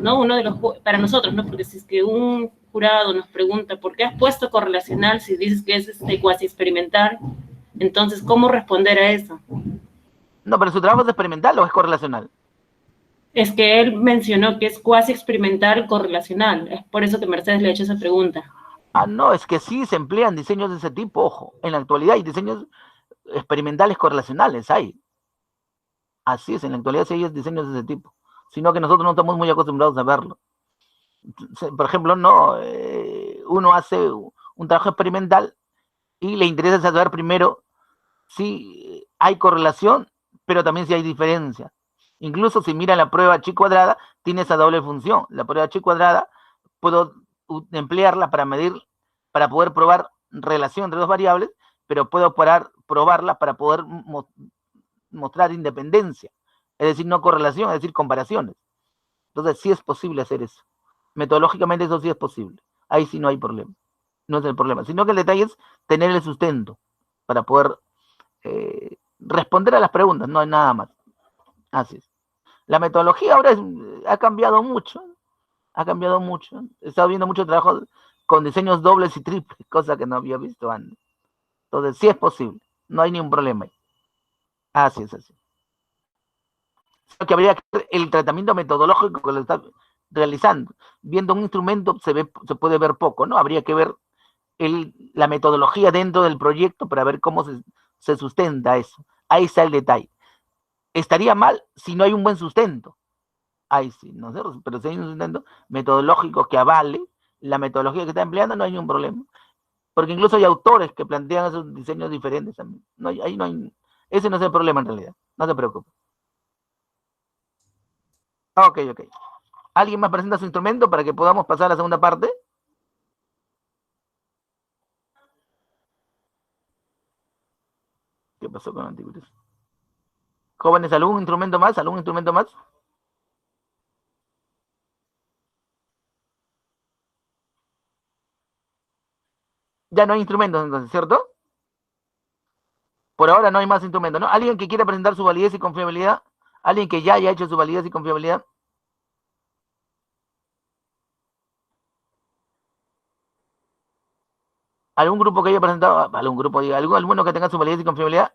¿no? Uno de los, para nosotros, ¿no? Porque si es que un jurado nos pregunta, ¿por qué has puesto correlacional si dices que es cuasi experimental? Entonces, ¿cómo responder a eso? No, pero ¿su trabajo es experimental o es correlacional? Es que él mencionó que es cuasi experimental correlacional. Es por eso que Mercedes le ha hecho esa pregunta. No, es que sí se emplean diseños de ese tipo, ojo. En la actualidad hay diseños experimentales correlacionales, hay. Así es, en la actualidad sí hay diseños de ese tipo. Sino que nosotros no estamos muy acostumbrados a verlo. Por ejemplo, uno hace un trabajo experimental y le interesa saber primero si hay correlación, pero también si hay diferencia. Incluso si mira la prueba chi cuadrada, tiene esa doble función. La prueba chi cuadrada puedo emplearla para medir, para poder probar relación entre dos variables, pero puedo probarla para poder mostrar independencia. Es decir, no correlación, es decir, comparaciones. Entonces sí es posible hacer eso. Metodológicamente eso sí es posible. Ahí sí no hay problema. No es el problema. Sino que el detalle es tener el sustento para poder responder a las preguntas. No hay nada más. Así es. La metodología ahora ha cambiado mucho. He estado viendo mucho trabajo con diseños dobles y triples, cosa que no había visto antes. Entonces, sí es posible, no hay ningún problema ahí. Así es así. Que habría que ver el tratamiento metodológico que lo está realizando. Viendo un instrumento se puede ver poco, ¿no? Habría que ver la metodología dentro del proyecto para ver cómo se sustenta eso. Ahí está el detalle. Estaría mal si no hay un buen sustento. Ahí sí, no sé, pero si hay un sustento metodológico que avale la metodología que está empleando, no hay ningún problema. Porque incluso hay autores que plantean esos diseños diferentes también. Ese no es el problema en realidad. No se preocupe. Ok. ¿Alguien más presenta su instrumento para que podamos pasar a la segunda parte? ¿Qué pasó con antivirus? Jóvenes, ¿algún instrumento más? ¿Algún instrumento más? Ya no hay instrumentos entonces, ¿cierto? Por ahora no hay más instrumentos, ¿no? ¿Alguien que quiera presentar su validez y confiabilidad? ¿Alguien que ya haya hecho su validez y confiabilidad? ¿Algún grupo que haya presentado? ¿Algún grupo, diga, alguno que tenga su validez y confiabilidad?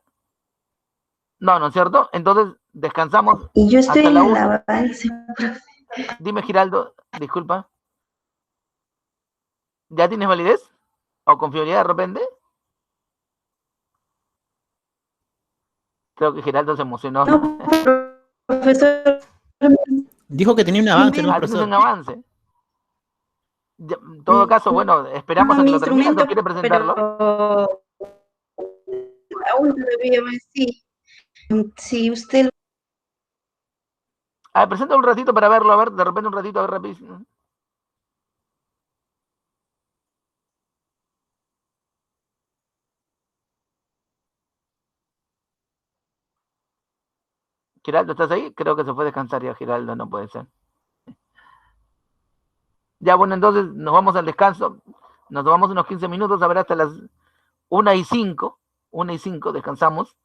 No, ¿no es cierto? Entonces, descansamos. Y yo estoy hasta en la el 1. avance, profe. Dime, Giraldo, disculpa. ¿Ya tienes validez? ¿O confiabilidad de repente? Creo que Giraldo se emocionó. No, profesor. Dijo que tenía un avance, ¿no, Ah, tienes profesor? un avance. En todo caso, bueno, esperamos a que mi lo termines o instrumento, quiere presentarlo. pero aún todavía más, sí. Si usted... Presenta un ratito para verlo, a ver, de repente un ratito, a ver, rapidísimo. Giraldo, ¿estás ahí? Creo que se fue a descansar ya, Giraldo, no puede ser. Ya, bueno, entonces nos vamos al descanso. Nos tomamos unos 15 minutos, a ver, hasta las 1:05. 1:05, descansamos.